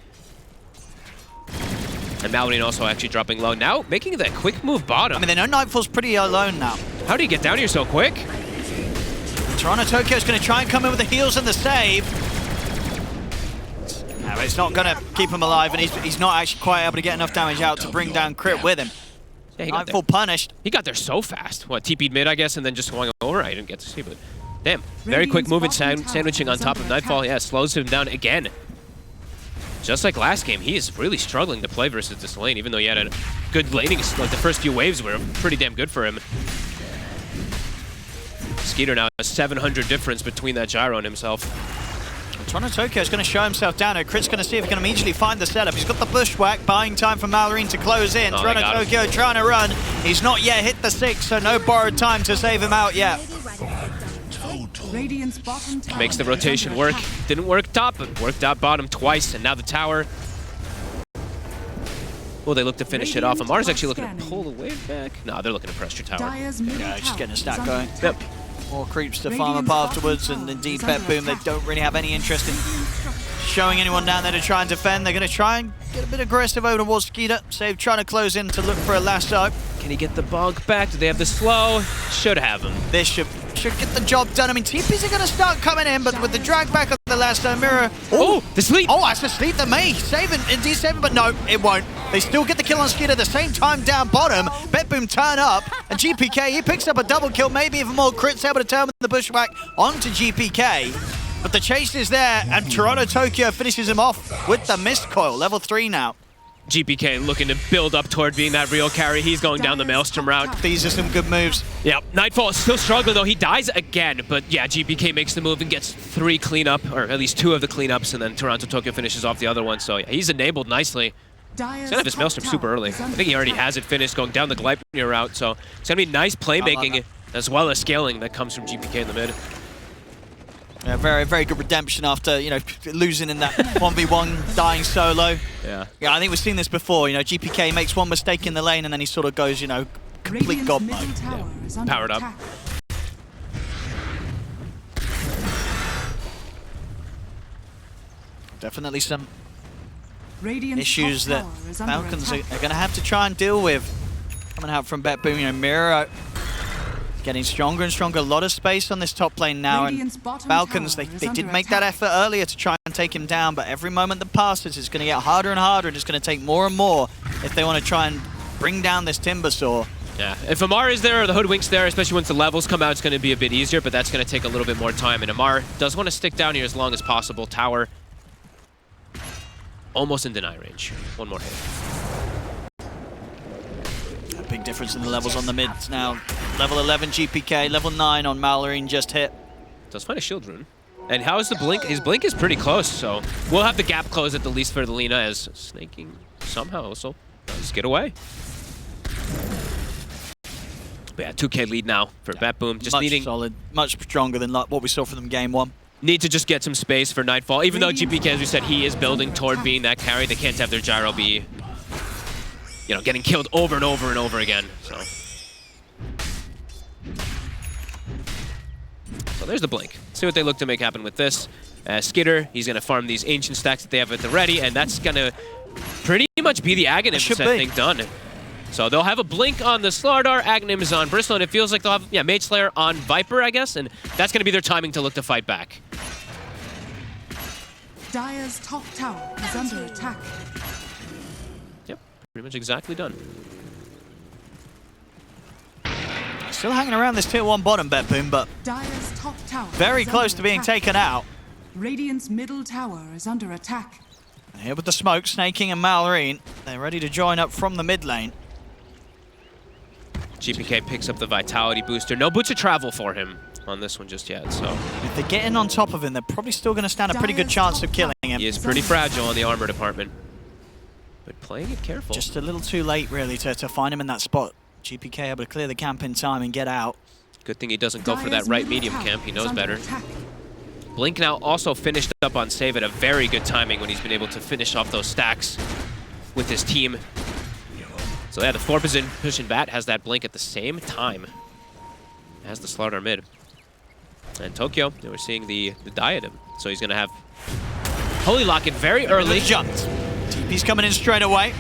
And Maladine also actually dropping low. Now, making that quick move bottom. I mean, they know Nightfall's pretty alone now. How do you get down here so quick? Toronto Tokyo's going to try and come in with the heals and the save. No, but it's not going to keep him alive, and he's not actually quite able to get enough damage out to bring down Crit with him. Yeah, he got Nightfall punished. He got there so fast. What, TP'd mid, I guess, and then just swung over? I didn't get to see, but damn. Very quick move and sandwiching on top of Nightfall. Yeah, slows him down again. Just like last game, he is really struggling to play versus this lane, even though he had a good laning. Like the first few waves were pretty damn good for him. Skeeter now has 700 difference between that gyro and himself. Toronto Tokyo is going to show himself down. Crit's going to see if he can immediately find the setup. He's got the bushwhack, buying time for Malorine to close in. Toronto Tokyo trying to run. He's not yet hit the 6, so no borrowed time to save him out yet. Makes the rotation work. Didn't work top, but worked out bottom twice, and now the tower. Well, they look to finish it off. Amar's actually looking to pull the wave back. No, they're looking to pressure tower. Yeah, just getting a stack going. Yep. More creeps to farm up afterwards, and indeed BetBoom, they don't really have any interest in showing anyone down there to try and defend. They're going to try and get a bit aggressive over towards Skeeter. Save trying to close in to look for a lasso. Can he get the bug back? Do they have the slow? Should have him. This should get the job done. I mean, TPs are going to start coming in, but with the drag back of the lasso, Mirror. Oh, the sleep! Oh, that's the sleep that may save it, indeed save it, but no, it won't. They still get the kill on Skeeter at the same time down bottom. BetBoom turn up, and GPK, he picks up a double kill, maybe even more. Crit's able to turn with the bushwhack onto GPK. But the chase is there, and Toronto Tokyo finishes him off with the mist coil, level 3 now. GPK looking to build up toward being that real carry. He's going down the Maelstrom route. These are some good moves. Yep, Nightfall is still struggling though. He dies again, but yeah, GPK makes the move and gets 3 cleanup, or at least 2 of the cleanups, and then Toronto Tokyo finishes off the other one. So yeah, he's enabled nicely. He's gonna have his Maelstrom super early. I think he already has it finished going down the Gleipnir route, so it's gonna be nice playmaking as well as scaling that comes from GPK in the mid. Yeah, very, very good redemption after, you know, losing in that 1v1, dying solo. Yeah. Yeah, I think we've seen this before. You know, GPK makes one mistake in the lane and then he sort of goes, you know, complete god mode. Yeah. Powered up. Definitely some issues that Falcons are going to have to try and deal with. Coming out from BetBoom, you know, Miro getting stronger and stronger. A lot of space on this top lane now, and Falcons, they did make that effort earlier to try and take him down, but every moment that passes it's going to get harder and harder, and it's going to take more and more if they want to try and bring down this Timbersaw. Yeah, if Amar is there or the Hoodwink's there, especially once the levels come out, it's going to be a bit easier, but that's going to take a little bit more time, and Amar does want to stick down here as long as possible. Tower almost in deny range. One more hit. A big difference in the levels on the mids now. Level 11 GPK, level 9 on Malorine just hit. Does find a shield rune. And how is the blink? His blink is pretty close, so we'll have the gap closed at the least for the Lina, as Snaking somehow also does get away. But yeah, 2K lead now for BetBoom. Just much solid, much stronger than what we saw from them game 1. Need to just get some space for Nightfall. Even though GPK, as we said, he is building toward being that carry, they can't have their gyro be, you know, getting killed over and over and over again. So there's the blink. See what they look to make happen with this. Skitter, he's going to farm these ancient stacks that they have at the ready, and that's going to pretty much be the Aghanims, I think, done. So they'll have a blink on the Slardar, Aghanims on Bristle, and it feels like they'll have, yeah, Mage Slayer on Viper, I guess, and that's going to be their timing to look to fight back. Dire's top tower is under attack. Yep, pretty much exactly done. Still hanging around this tier 1 bottom, BetBoom, but Dire's top tower very is close under to being attack. taken out. Radiant's middle tower is under attack. And here with the smoke, Snaking and Malrine. They're ready to join up from the mid lane. GPK picks up the Vitality booster. No boots of travel for him on this one just yet, so. If they get in on top of him, they're probably still going to stand a pretty good chance of killing him. He is pretty fragile in the armor department. But playing it careful. Just a little too late, really, to find him in that spot. GPK able to clear the camp in time and get out. Good thing he doesn't go for that Dire's right middle medium tower camp. He is knows under better. attack. Blink now also finished up on save at a very good timing when he's been able to finish off those stacks with his team. So yeah, the 4 position bat has that blink at the same time as the Slardar mid. And Tokyo, we're seeing the diadem. So he's going to have Holy Lock it very early. Jumped. TP's coming in straight away.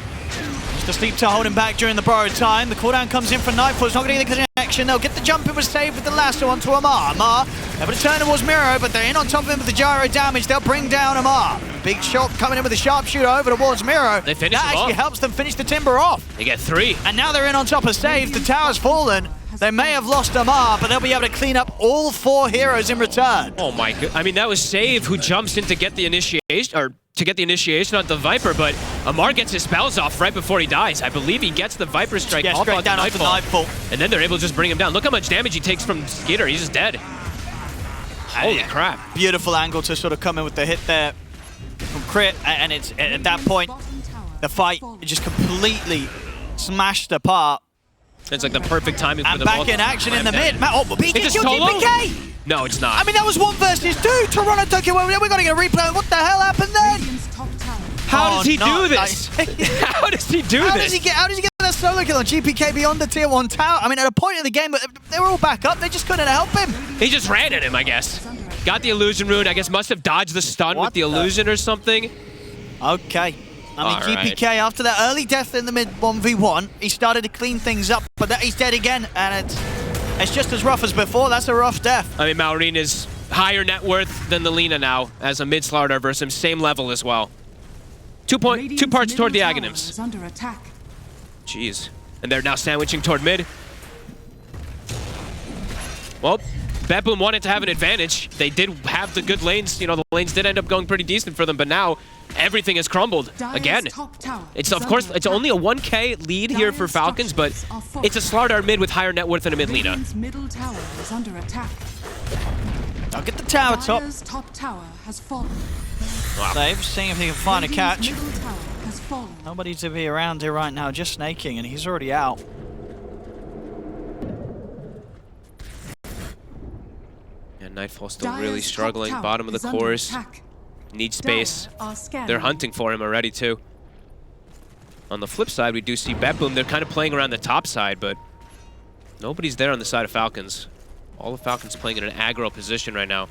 Just the sleep to hold him back during the borrowed time. The cooldown comes in for Nightfall. It's not going to get the connection. They'll get the jump. It was saved with the lasso onto Amar. Amar able to turn towards Miro, but they're in on top of him with the gyro damage. They'll bring down Amar. Big shot coming in with a sharpshooter over towards Miro. They finish that him actually off. helps them finish the Timber off. They get 3. And now they're in on top of Save. The tower's fallen. They may have lost Amar, but they'll be able to clean up all 4 heroes in return. Oh my god. I mean, that was Save who jumps in to get the initiation, or to get the initiation on the Viper, but Amar gets his spells off right before he dies. I believe he gets the Viper strike off straight on down onto Nightfall. And then they're able to just bring him down. Look how much damage he takes from Skitter. He's just dead. Holy crap. Beautiful angle to sort of come in with the hit there from Crit, and it's at that point, Bottom tower the fight just completely smashed apart. It's like the perfect timing for And the back in action in the mid. Oh, but he It's gets a killed solo? GPK! No, it's not. I mean, that was 1 versus 2. Toronto Tokyo, we're going to get a replay. What the hell happened then? Radiant's top tower. How does he no, do this? How does he do How this? does he get that solo kill on GPK beyond the tier 1 tower? I mean, at a point in the game, they were all back up. They just couldn't help him. He just ran at him, I guess. Got the illusion rune. I guess must have dodged the stun What with the the- illusion or something. Okay. I mean, All GPK, right. after that early death in the mid 1v1, he started to clean things up, but he's dead again, and it's just as rough as before. That's a rough death. I mean, Maureen is higher net worth than the Lina now as a mid Slardar versus him. Same level as well. 2 Radiant's parts toward the middle tower Aghanims. is under attack. Jeez. And they're now sandwiching toward mid. Well, BetBoom wanted to have an advantage. They did have the good lanes. You know, the lanes did end up going pretty decent for them, but now everything has crumbled Dire's again. top tower It's, is of course, under it's only a attack. 1k lead here for Dire's Falcons, but structures are it's a Slardar mid with higher net worth than a mid Lina. Radiant's middle tower is under attack. I'll get the tower top. Dire's top tower has fallen. Save, seeing if he can find a Radiant's catch. middle tower has fallen. Nobody to be around here right now, just snaking, and he's already out. And Nightfall still Dire's really top struggling. tower Bottom of the is under course. attack. Needs space. Dire are scanning. They're hunting for him already, too. On the flip side, we do see BetBoom. They're kind of playing around the top side, but nobody's there on the side of Falcons. All the Falcons playing in an aggro position right now.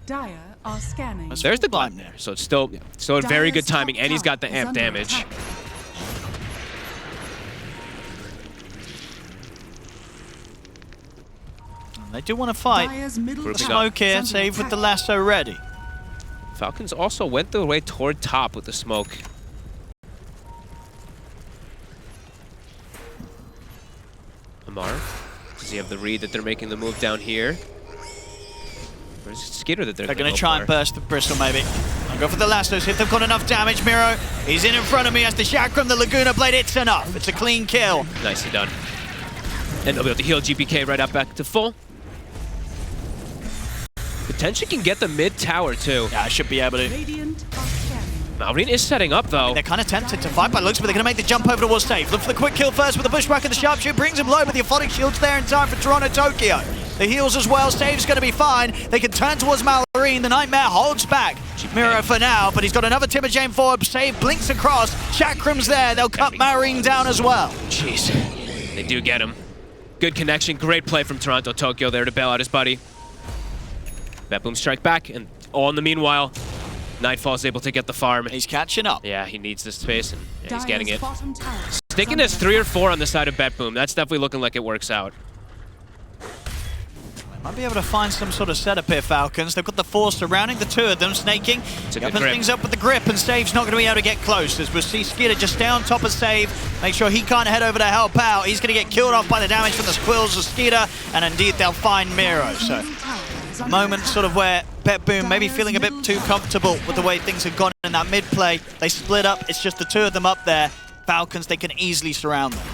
Dire are scanning. There's the Glam there. So it's still a very good Dire's top timing, and he's got the tower is amp under damage. attack. They do want to fight. Dire's middle Grouping tower Smoke here, is under save with the attack. lasso ready. Falcons also went their way toward top with the smoke. Amar, does he have the read that they're making the move down here? Or is it Skitter that they're They're going to go try for? and burst the bristle, maybe. I'll go for the lassos. If they've got enough damage, Miro, he's in front of me as the Chakram, the Laguna Blade. It's enough. It's a clean kill. Nicely done. And they'll be able to heal GPK right up back to full. Potentially can get the mid tower, too. Yeah, I should be able to. Radiant are scanning. Maureen is setting up, though. They're kind of tempted to fight by looks, but they're going to make the jump over towards Save. Look for the quick kill first with the bushwhack and the sharpshoot. Brings him low, but the Aphotic Shield's there in time for Toronto Tokyo. The heals as well. Save's going to be fine. They can turn towards Mallory. The Nightmare holds back Miro for now, but he's got another Timberjane forward. Save blinks across. Chakram's there. They'll cut Marine down as well. Jeez. They do get him. Good connection. Great play from Toronto Tokyo there to bail out his buddy. BetBoom strike back, and all in the meanwhile, Nightfall's able to get the farm. He's catching up. Yeah, he needs this space, and yeah, he's Dire's getting it. bottom tower is Sticking under as 3 or attack. 4 on the side of BetBoom. That's definitely looking like it works out. Might be able to find some sort of setup here, Falcons. They've got the force surrounding the two of them, snaking. Opens things up with the grip, and Save's not going to be able to get close. As we'll see Skeeter just stay on top of Save, make sure he can't head over to help out. He's going to get killed off by the damage from the squills of Skeeter, and indeed they'll find Miro. So, a moment sort of where BetBoom maybe feeling a bit too comfortable with the way things have gone in that mid play. They split up, it's just the two of them up there. Falcons, they can easily surround them.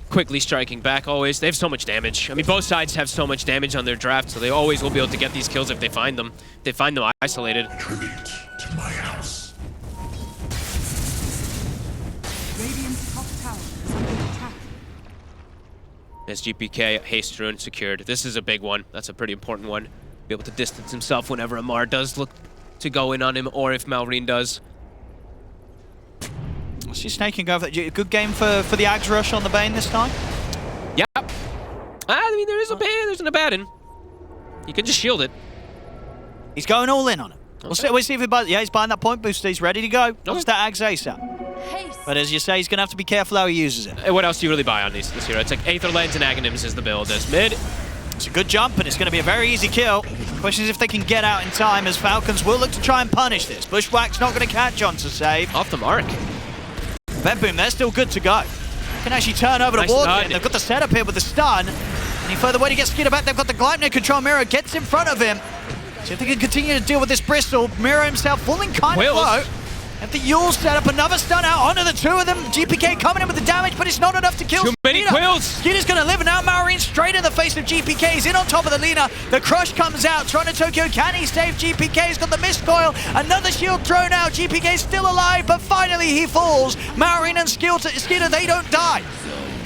Quickly striking back always. They have so much damage. I mean, both sides have so much damage on their draft, so they always will be able to get these kills if they find them. If they find them isolated. Tribute to my house. Radiant's top tower is under attack. As GPK, Haste Rune secured. This is a big one. That's a pretty important one. Be able to distance himself whenever Amar does look to go in on him, or if Malrine does. She's snaking over. Good game for the Ags Rush on the Bane this time? Yeah. I mean, there's a bad in. You can just shield it. He's going all in on it. Okay. We'll see if he buys. Yeah, he's buying that point booster. He's ready to go. What's that Ags ASAP? But as you say, he's going to have to be careful how he uses it. What else do you really buy on this hero? It's like Aether Lens and Aghanims is the build. As mid. It's a good jump, and it's going to be a very easy kill. The question is if they can get out in time, as Falcons will look to try and punish this. Bushwhack's not going to catch on to save. Off the mark. BetBoom, they're still good to go. Can actually turn over to Walden. They've got the setup here with the stun. Any further way to get Skeeter back, they've got the Gleipnir control. Miro gets in front of him. See if they can continue to deal with this Bristol. Miro himself falling kind of low. Have the Yule set up, another stun out onto the two of them. GPK coming in with the damage, but it's not enough to kill Too many quills. Skeeter's going to live, and now Malrine straight in the face of GPK. He's in on top of the Lina. The crush comes out. Toronto Tokyo, can he save GPK? He's got the mist coil. Another shield thrown out. GPK still alive, but finally he falls. Malrine and Skeeter, they don't die.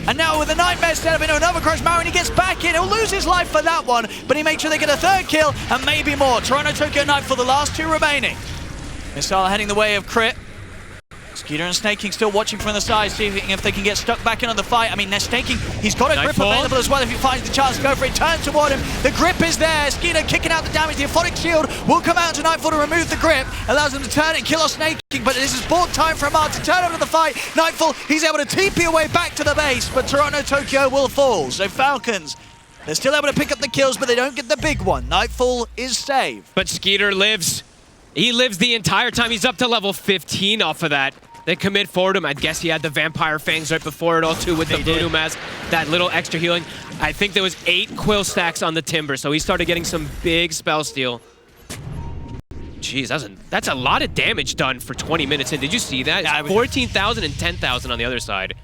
And now with the Nightmare setup into another crush, Malrine, he gets back in. He'll lose his life for that one, but he makes sure they get a third kill and maybe more. Toronto Tokyo Knight for the last two remaining. Missile heading the way of Crit. Skeeter and Snaking still watching from the side, seeing if they can get stuck back in on the fight. I mean, they're Snaking. He's got a grip available as well if he finds the chance to go for it. Turns toward him. The grip is there. Skeeter kicking out the damage. The Aphotic Shield will come out to Nightfall to remove the grip. Allows them to turn it and kill off Snaking, but this is bought time for Amar to turn over to the fight. Nightfall, he's able to TP away back to the base, but Toronto Tokyo will fall. So Falcons, they're still able to pick up the kills, but they don't get the big one. Nightfall is saved. But Skeeter lives. He lives the entire time. He's up to level 15 off of that. They commit forward him. I guess he had the Vampire Fangs right before it all too with the Voodoo Mask. That little extra healing. I think there was 8 quill stacks on the Timber, so he started getting some big spell steal. Jeez, that's a lot of damage done for 20 minutes in. Did you see that? Yeah, 14,000 and 10,000 on the other side.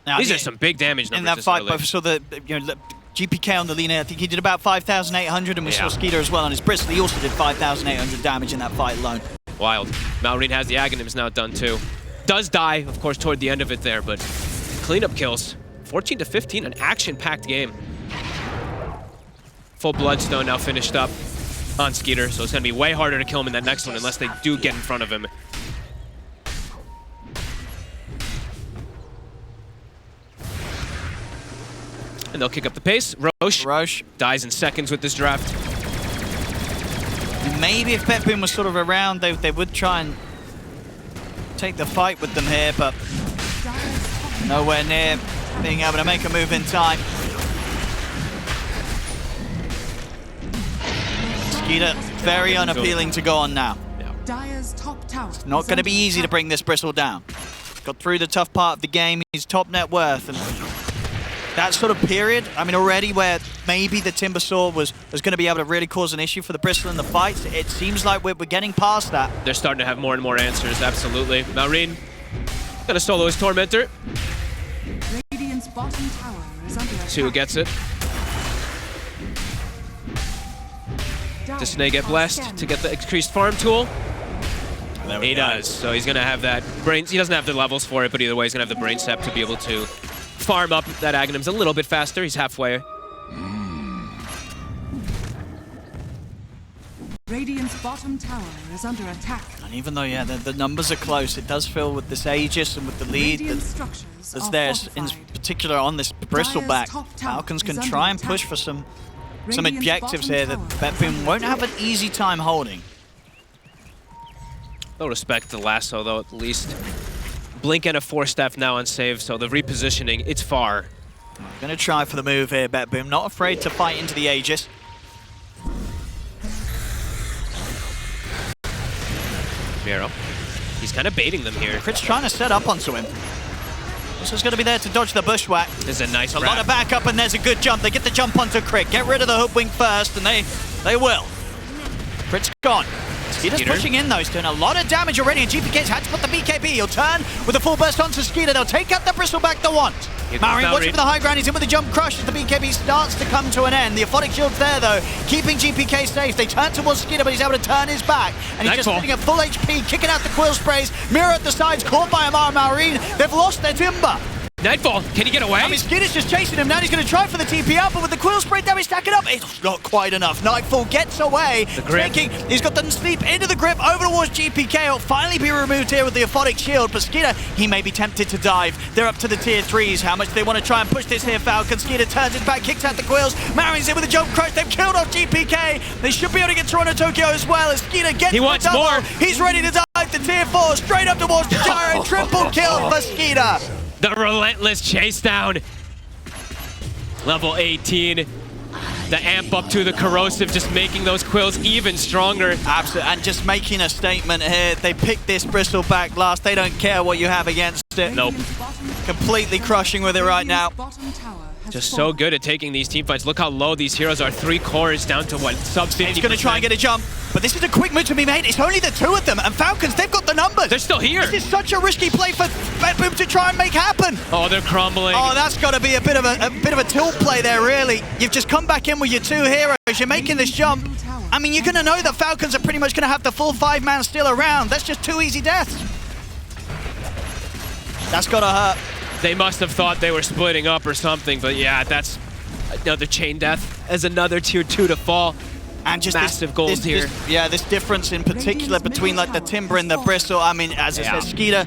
Now, these are some big damage numbers. In that fight, but so the GPK on the Lina, I think he did about 5,800, and we saw Skeeter as well on his Bristol. He also did 5,800 damage in that fight alone. Wild. Malrine has the Aghanims now done too. Does die, of course, toward the end of it there, but cleanup kills. 14 to 15, an action-packed game. Full Bloodstone now finished up on Skeeter, so it's going to be way harder to kill him in that next one unless they do get in front of him. And they'll kick up the pace. Roche dies in seconds with this draft. Maybe if BetBoom was sort of around, they would try and take the fight with them here, but nowhere near being able to make a move in time. Skeeter, very unappealing to go on now. Dire's top tower. It's not going to be easy to bring this Bristle down. Got through the tough part of the game. He's top net worth, and that sort of period, I mean, already where maybe the Timber Saw was going to be able to really cause an issue for the Bristle in the fights, it seems like we're getting past that. They're starting to have more and more answers, absolutely. Malrine gonna solo his Tormentor. Radiant's bottom tower is under attack. 2 gets it. Does Snake get blessed to get the increased farm tool? He does, so he's gonna have that brain. He doesn't have the levels for it, but either way, he's gonna have the brain sap to be able to farm up that Aghanim's a little bit faster. He's halfway. Radiant's bottom tower is under attack. And even though, yeah, the numbers are close, it does feel with this Aegis and with the lead that's there, in particular on this Bristol back, Falcons can try and push for some objectives here that BetBoom won't have an easy time holding. They'll respect the lasso, though, at least. Blink and a 4-step now on save, so the repositioning, it's far. Gonna try for the move here, BetBoom. Not afraid to fight into the Aegis. Miro. He's kind of baiting them here. Crit's trying to set up onto him. This is going to be there to dodge the bushwhack. This is a nice A lot of backup, and there's a good jump. They get the jump onto Crit. Get rid of the hook wing first, and they will. Crit's gone. Skeeter's pushing in though. He's doing a lot of damage already, and GPK's had to put the BKB. He'll turn with a full burst onto Skeeter. They'll take out the Bristleback they want. Marin watching for the high ground. He's in with the jump crush as the BKB starts to come to an end. The Aphotic Shield's there though, keeping GPK safe. They turn towards Skeeter, but he's able to turn his back. And he's just sitting at full HP, kicking out the quill sprays. Mirror at the sides, caught by Amar Marine. They've lost their timber. Nightfall, can he get away? I mean, Skeeter's just chasing him. Now he's going to try for the TP up, but with the quill spray damage stacking up, it's not quite enough. Nightfall gets away. He's got the sleep into the grip over towards GPK. It'll finally be removed here with the Aphotic Shield, but Skeeter, he may be tempted to dive. They're up to the tier 3s. How much do they want to try and push this here, Falcon? Skeeter turns his back, kicks out the quills. Marin's in with a jump crush. They've killed off GPK. They should be able to get Toronto Tokyo as well as Skeeter gets the double. More. He's ready to dive to tier 4, straight up towards the gyro. Triple kill for Skeeter. The relentless chase down. Level 18. The amp up to the corrosive, just making those quills even stronger. Absolutely, and just making a statement here. They picked this Bristleback last. They don't care what you have against it. Nope. Completely crushing with it right now. Just so good at taking these team fights. Look how low these heroes are. 3 cores down to what? Sub 50%. He's going to try and get a jump, but this is a quick move to be made. It's only the 2 of them, and Falcons, they've got the numbers. They're still here. This is such a risky play for BetBoom to try and make happen. Oh, they're crumbling. Oh, that's got to be a bit of a tilt play there, really. You've just come back in with your 2 heroes. You're making this jump. I mean, you're going to know that Falcons are pretty much going to have the full 5-man still around. That's just 2 easy deaths. That's got to hurt. They must have thought they were splitting up or something, but yeah, that's another chain death as another tier 2 to fall. And just massive gold here. This difference in particular between like the Timber and the Bristle. I mean, as I said, Skeeter,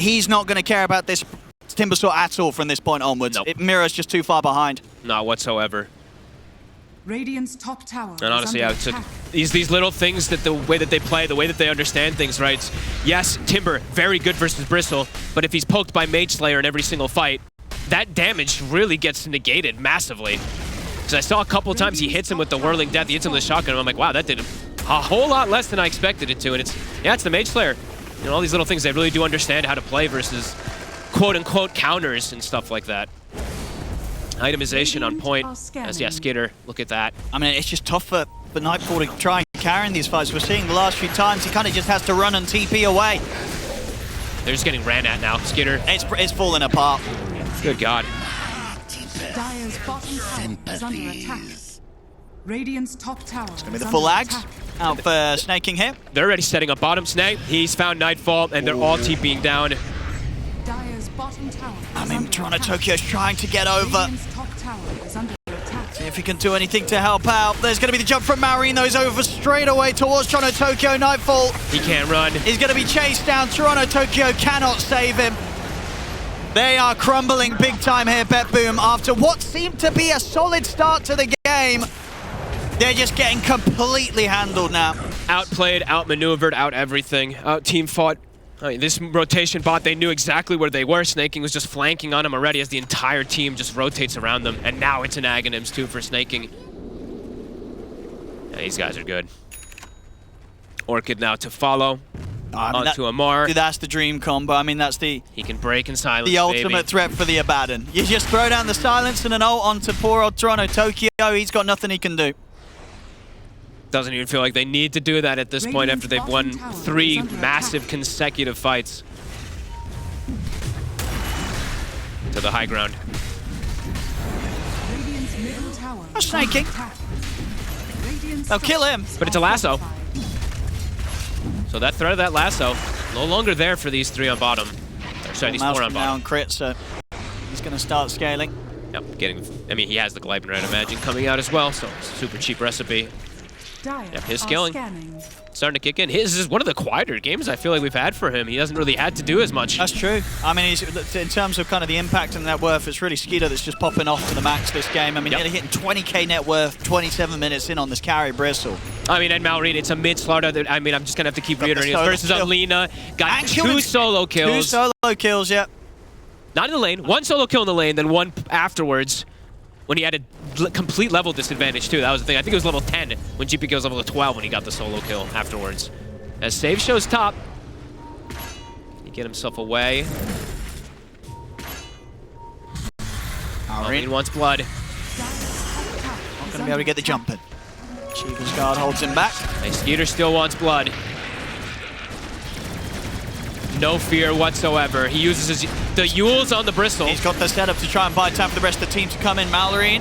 he's not going to care about this Timber Sword at all from this point onwards. Nope. Mirror's just too far behind. Not whatsoever. Radiant's top tower. And honestly, yeah, it's these little things, that the way that they play, the way that they understand things, right? Yes, Timber, very good versus Bristle, but if he's poked by Mage Slayer in every single fight, that damage really gets negated massively. Because I saw a couple of times he hits him with the Whirling Death, he hits him with the shotgun, and I'm like, wow, that did a whole lot less than I expected it to. And it's the Mage Slayer. You know, all these little things, they really do understand how to play versus quote-unquote counters and stuff like that. Itemization on point, as Skeeter, look at that. I mean, it's just tough for Nightfall to try and carry in these fights. We're seeing the last few times, he kind of just has to run and TP away. They're just getting ran at now, Skeeter. It's falling apart. Good God. Dire's bottom tower is under attack. Radiant's top tower is With the full ags out for snaking here. They're already setting up bottom snake. He's found Nightfall, and they're all TPing down. Dire's bottom tower. I mean, Toronto Tokyo's trying to get over. Radiant's top tower is under attack. See if he can do anything to help out. There's going to be the jump from Marino. He's over straight away towards Toronto Tokyo. Nightfall. He can't run. He's going to be chased down. Toronto Tokyo cannot save him. They are crumbling big time here, BetBoom. After what seemed to be a solid start to the game, they're just getting completely handled now. Outplayed, outmaneuvered, out everything. Out team fought. I mean, this rotation bot, they knew exactly where they were. Snaking was just flanking on them already as the entire team just rotates around them. And now it's an Aghanims too for Snaking. Yeah, these guys are good. Orchid now to follow. Onto Amar. That's the dream combo. I mean, that's the... He can break and silence, the ultimate threat for the Abaddon. You just throw down the silence and an ult onto poor old Toronto Tokyo. He's got nothing he can do. Doesn't even feel like they need to do that at this point after they've won 3 massive consecutive fights. To the high ground. Radiant's middle tower. Snaking. They'll kill him. But it's a lasso. So that threat of that lasso, no longer there for these 3 on bottom. Sorry, these 4 on bottom. Now on crit, so he's going to start scaling. Yep, I mean, he has the Glypin, I'd imagine, coming out as well, so super cheap recipe. Yep, his scaling starting to kick in. His is one of the quieter games I feel like we've had for him. He hasn't really had to do as much. That's true. I mean, in terms of kind of the impact and net worth, it's really Skeeter that's just popping off to the max this game. I mean, you're hitting 20k net worth 27 minutes in on this carry Bristle. I mean, and Malrine, it's a mid-slaughter that, I mean, I'm just going to have to keep reiterating. Versus Alina, got 2 solo kills. 2 solo kills, yeah. Not in the lane. One solo kill in the lane, then one afterwards when he had a complete level disadvantage too. That was the thing. I think it was level 10 when GPK was level 12 when he got the solo kill afterwards. As Save shows top. He get himself away. Marine wants blood. Not going to be able to get the jump in. Cheever's guard holds him back. Hey, Skeeter still wants blood. No fear whatsoever. He uses the Yules on the Bristle. He's got the setup to try and buy time for the rest of the team to come in. Mallory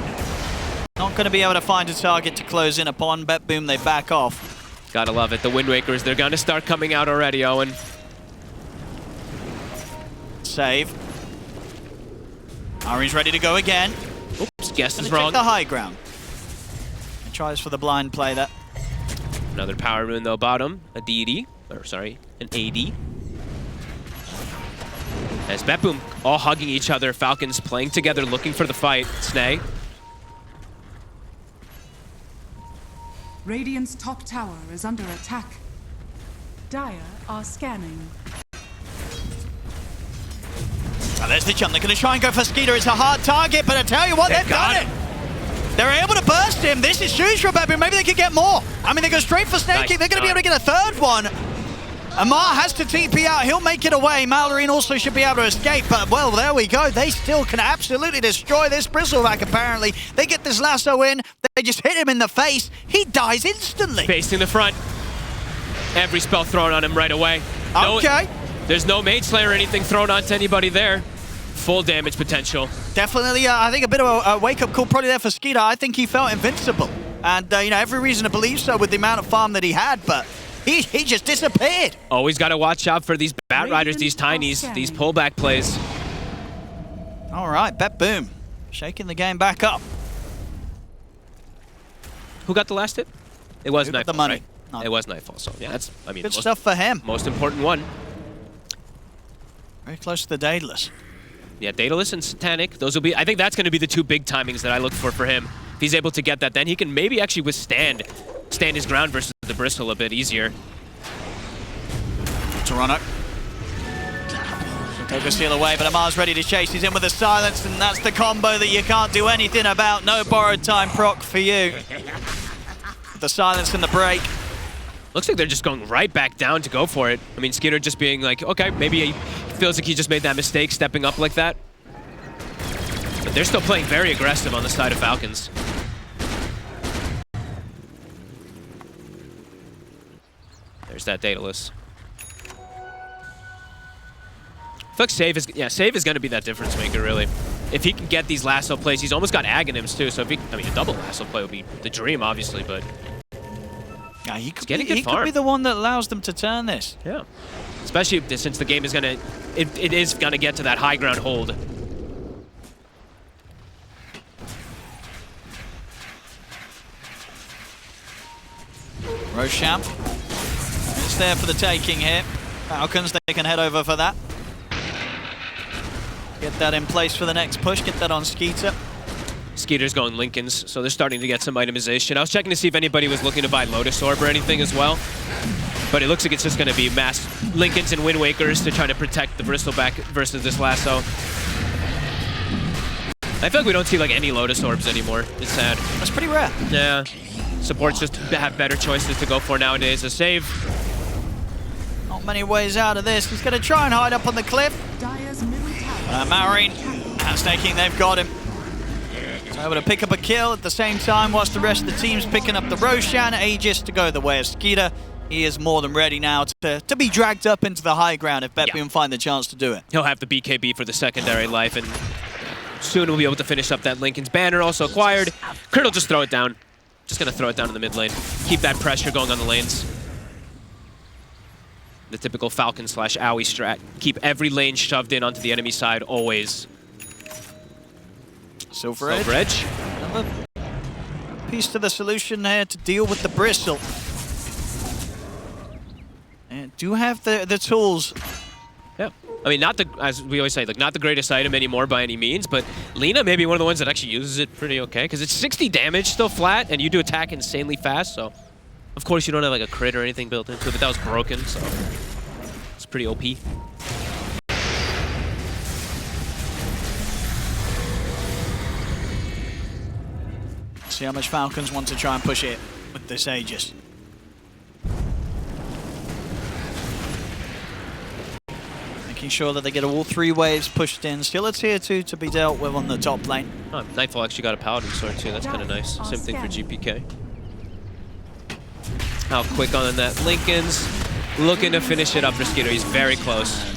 not going to be able to find a target to close in upon. BetBoom, they back off. Gotta love it. The Wind Wakers, they're going to start coming out already, Owen. Save. Ari's ready to go again. Oops, guess is Gonna wrong. take the high ground. He tries for the blind play there. Another power rune though bottom. A DD. Or sorry, an AD. As BetBoom all hugging each other. Falcons playing together, looking for the fight. Snay. Radiant's top tower is under attack. Dire are scanning. Oh, there's the jump. They're going to try and go for Skeeter. It's a hard target, but I tell you what, they've done it. They're able to burst him. This is huge for BetBoom. Maybe they could get more. I mean, they go straight for Snake. Nice. They're going to be able to get a third one. Amar has to TP out. He'll make it away. Mallory also should be able to escape. But, well, there we go. They still can absolutely destroy this Bristleback, apparently. They get this lasso in. They just hit him in the face. He dies instantly. Facing the front. Every spell thrown on him right away. Okay. There's no Mage Slayer or anything thrown onto anybody there. Full damage potential. Definitely, I think a bit of a wake-up call probably there for Skeeter. I think he felt invincible. And, you know, every reason to believe so with the amount of farm that he had, but he just disappeared. Always got to watch out for these Bat Riders, these tinies, these pullback plays. All right, BetBoom shaking the game back up. Who got the last hit? It was Nightfall, the money. right? No. It was Nightfall, so yeah, that's, I mean, Good stuff for him. Most important one. Very close to the Daedalus. Yeah, Daedalus and Satanic, those will be, I think that's going to be the two big timings that I look for him. If he's able to get that, then he can maybe actually stand his ground versus the Bristle a bit easier. Toronto. Take the steal away, but Amar's ready to chase. He's in with the silence, and that's the combo that you can't do anything about. No borrowed time proc for you. The silence and the break. Looks like they're just going right back down to go for it. I mean, Skeeter just being like, okay, maybe he feels like he just made that mistake stepping up like that. But they're still playing very aggressive on the side of Falcons. There's that Daedalus. I feel like Save is going to be that difference maker, really. If he can get these lasso plays, he's almost got Aghanims too, so if he, I mean, a double lasso play would be the dream, obviously, but yeah, he could farm. be the one that allows them to turn this. Yeah. Especially since the game is gonna, it is gonna get to that high ground hold. Roshamp. It's there for the taking here. Falcons, they can head over for that. Get that in place for the next push. Get that on Skeeter. Skeeter's going Lincolns, so they're starting to get some itemization. I was checking to see if anybody was looking to buy Lotus Orb or anything as well. But it looks like it's just going to be mass Lincolns and Wind Wakers to try to protect the Bristleback versus this lasso. I feel like we don't see like any Lotus Orbs anymore. It's sad. That's pretty rare. Yeah. Supports just have better choices to go for nowadays. A save. Not many ways out of this. He's going to try and hide up on the cliff. Dire's middle tower. Marine and Snaking, they've got him. So able to pick up a kill at the same time whilst the rest of the team's picking up the Roshan. Aegis to go the way of Skeeter. He is more than ready now to be dragged up into the high ground if BetBoom find the chance to do it. He'll have the BKB for the secondary life, and soon we'll be able to finish up that Lincoln's banner also acquired. Kurt will just throw it down. Just going to throw it down in the mid lane. Keep that pressure going on the lanes. The typical Falcon / Owie strat. Keep every lane shoved in onto the enemy side always. Silver Edge. Silver Edge. Another piece to the solution here to deal with the Bristle. And do have the tools. Yeah. I mean, not the, as we always say, like not the greatest item anymore by any means, but Lina may be one of the ones that actually uses it pretty okay, because it's 60 damage still flat, and you do attack insanely fast, so of course you don't have like a crit or anything built into it, but that was broken, so it's pretty OP. See how much Falcons want to try and push it with this Aegis. Making sure that they get all 3 waves pushed in. Still a tier 2 to be dealt with on the top lane. Oh, Nightfall actually got a Paladin sword too. That's kind of nice. Same thing for GPK. How quick on that Lincoln's. Looking to finish it up for Skeeter. He's very close.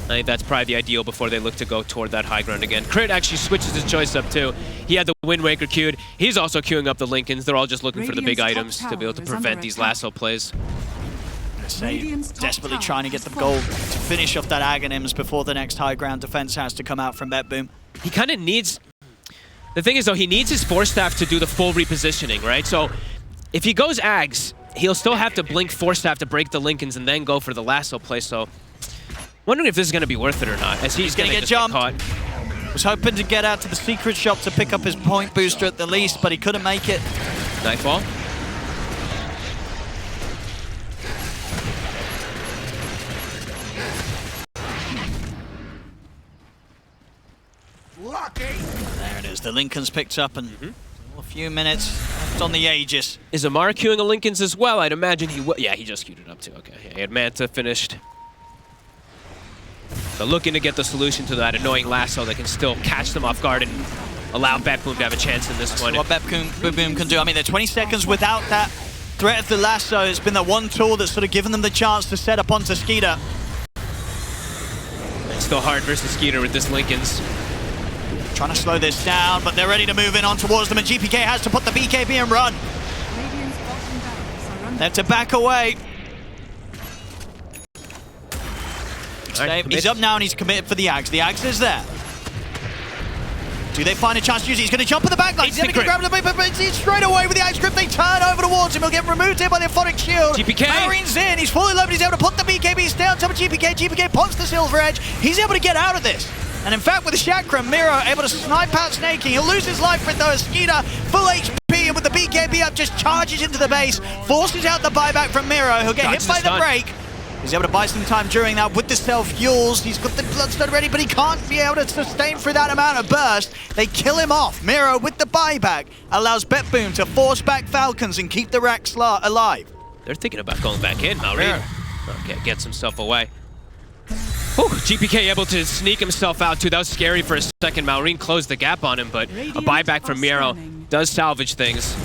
I think that's probably the ideal before they look to go toward that high ground again. Crit actually switches his choice up too. He had the Wind Waker queued. He's also queuing up the Lincolns. They're all just looking for the big items to be able to prevent these lasso plays. Desperately trying to get the goal to finish off that Aghanims before the next high ground defense has to come out from BetBoom. He kind of needs... The thing is though, he needs his Force Staff to do the full repositioning, right? So if he goes Ags, he'll still have to blink Force Staff to break the Lincolns and then go for the lasso play. So wondering if this is going to be worth it or not, as he's going to get jumped. Was hoping to get out to the secret shop to pick up his point booster at the least, but he couldn't make it. Nightfall. There it is. The Lincoln's picked up, and a few minutes left on the Aegis. Is Amar queuing a Lincoln's as well? I'd imagine he would. Yeah, he just queued it up too. Okay, yeah, he had Manta finished. So looking to get the solution to that annoying lasso that can still catch them off guard and allow BetBoom to have a chance in this one. What BetBoom can do. I mean, they're 20 seconds without that threat of the lasso. It's been the one tool that's sort of given them the chance to set up onto Skeeter. It's still hard versus Skeeter with this Lincoln's. Trying to slow this down, but they're ready to move in on towards them, and GPK has to put the BKB and run. They have to back away. Right, he's up now and he's committed for the Ags. The Ags is there. Do they find a chance to use it? He's going to jump in the back line. He's going to grab the paper, but it's straight away with the Axe grip. They turn over towards him. He'll get removed here by the Aphotic Shield. GPK. Marine's in. He's fully loaded. He's able to put the BKB down top of GPK. GPK pops the Silver Edge. He's able to get out of this. And in fact, with the Chakra, Miro able to snipe out Snaking. He'll lose his life with those. Skeeter, full HP, and with the BKB up, just charges into the base, forces out the buyback from Miro. He'll get hit by the break. He's able to buy some time during that with the self-fuels. He's got the Bloodstone ready, but he can't be able to sustain through that amount of burst. They kill him off. Miro with the buyback allows BetBoom to force back Falcons and keep the Rax alive. They're thinking about going back in, Maureen. Okay, gets himself away. Whew, GPK able to sneak himself out too. That was scary for a second. Maureen closed the gap on him, but a buyback from Miro does salvage things.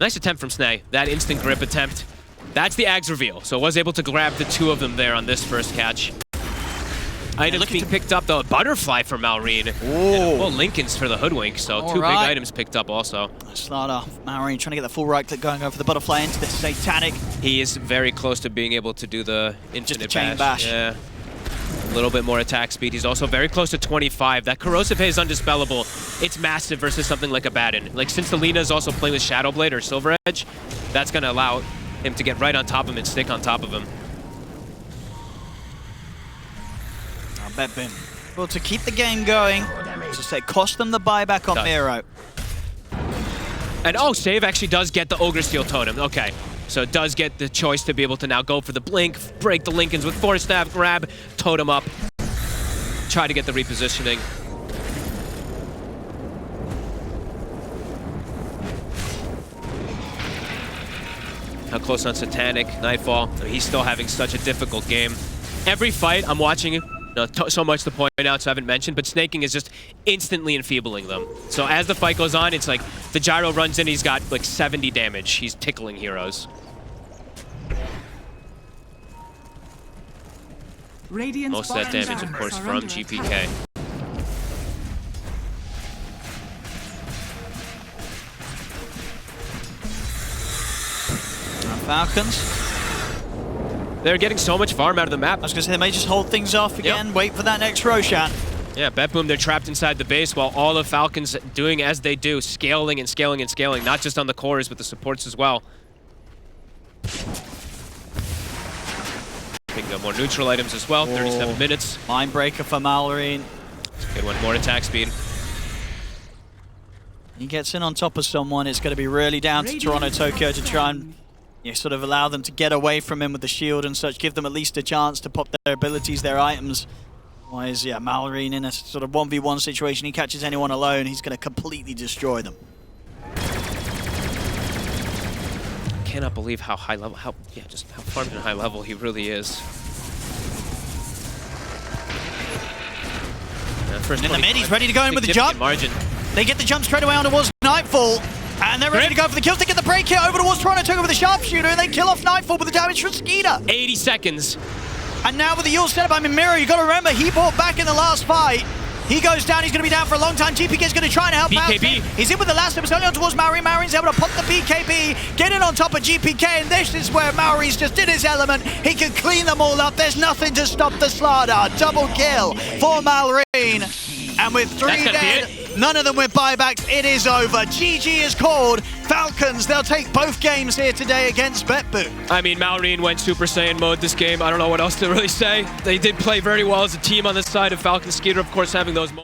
Nice attempt from Snay. That instant grip attempt. That's the Ags reveal. So was able to grab the 2 of them there on this first catch. Items being picked up, though. Butterfly for Maureen. Well, Lincoln's for the Hoodwink, so 2 big items picked up also. Start off. Maureen trying to get the full right click going over the Butterfly into the Satanic. He is very close to being able to do the infinite chain bash. Yeah. A little bit more attack speed. He's also very close to 25. That Corrosive Haze is undispellable. It's massive versus something like a Batten. Like, since the Lina is also playing with Shadowblade or Silver Edge, that's going to allow him to get right on top of him and stick on top of him. BetBoom. Well, to keep the game going, as I say, cost them the buyback on Miro. And oh, save actually does get the Ogre Steel Totem. Okay. So it does get the choice to be able to now go for the blink, break the Lincolns with Force Staff, grab, totem up, try to get the repositioning. How close on Satanic, Nightfall. I mean, he's still having such a difficult game. Every fight I'm watching, so much to point out, so I haven't mentioned, but Snaking is just instantly enfeebling them. So as the fight goes on, it's like the gyro runs in, he's got like 70 damage. He's tickling heroes. Most of that damage, of course, from GPK. Falcons. They're getting so much farm out of the map. I was going to say, they may just hold things off again, wait for that next Roshan. Yeah, BetBoom, they're trapped inside the base while all the Falcons doing as they do, scaling and scaling and scaling, not just on the cores, but the supports as well. Picking up more neutral items as well, 37 minutes. Mindbreaker for Mallory. Good one, more attack speed. He gets in on top of someone, it's going to be really down to Toronto Tokyo to try and sort of allow them to get away from him with the shield and such, give them at least a chance to pop their abilities, their items. Otherwise, yeah, Malorine in a sort of 1v1 situation, he catches anyone alone, he's going to completely destroy them. Cannot believe how high level, just how farmed and high level he really is. In the mid, he's ready to go in with the jump. Margin. They get the jump straight away on towards Nightfall. And they're ready to go for the kills. They get the break hit over towards Toronto, took over the sharpshooter, and they kill off Nightfall with the damage from Skeeter. 80 seconds. And now with the Yule setup, Miro, you got to remember, he bought back in the last fight. He goes down, he's going to be down for a long time. GPK is going to try and help out. He's in with the last step, it's only on towards Maori. Maori's able to pop the BKB, get in on top of GPK, and this is where Maori's just in his element. He can clean them all up. There's nothing to stop the Slardar. Double kill for Malorine. And with 3 dead, none of them with buybacks, it is over. GG is called. Falcons, they'll take both games here today against BetBoom. I mean, Malorine went Super Saiyan mode this game. I don't know what else to really say. They did play very well as a team on the side of Falcon. Skeeter, of course, having those moments.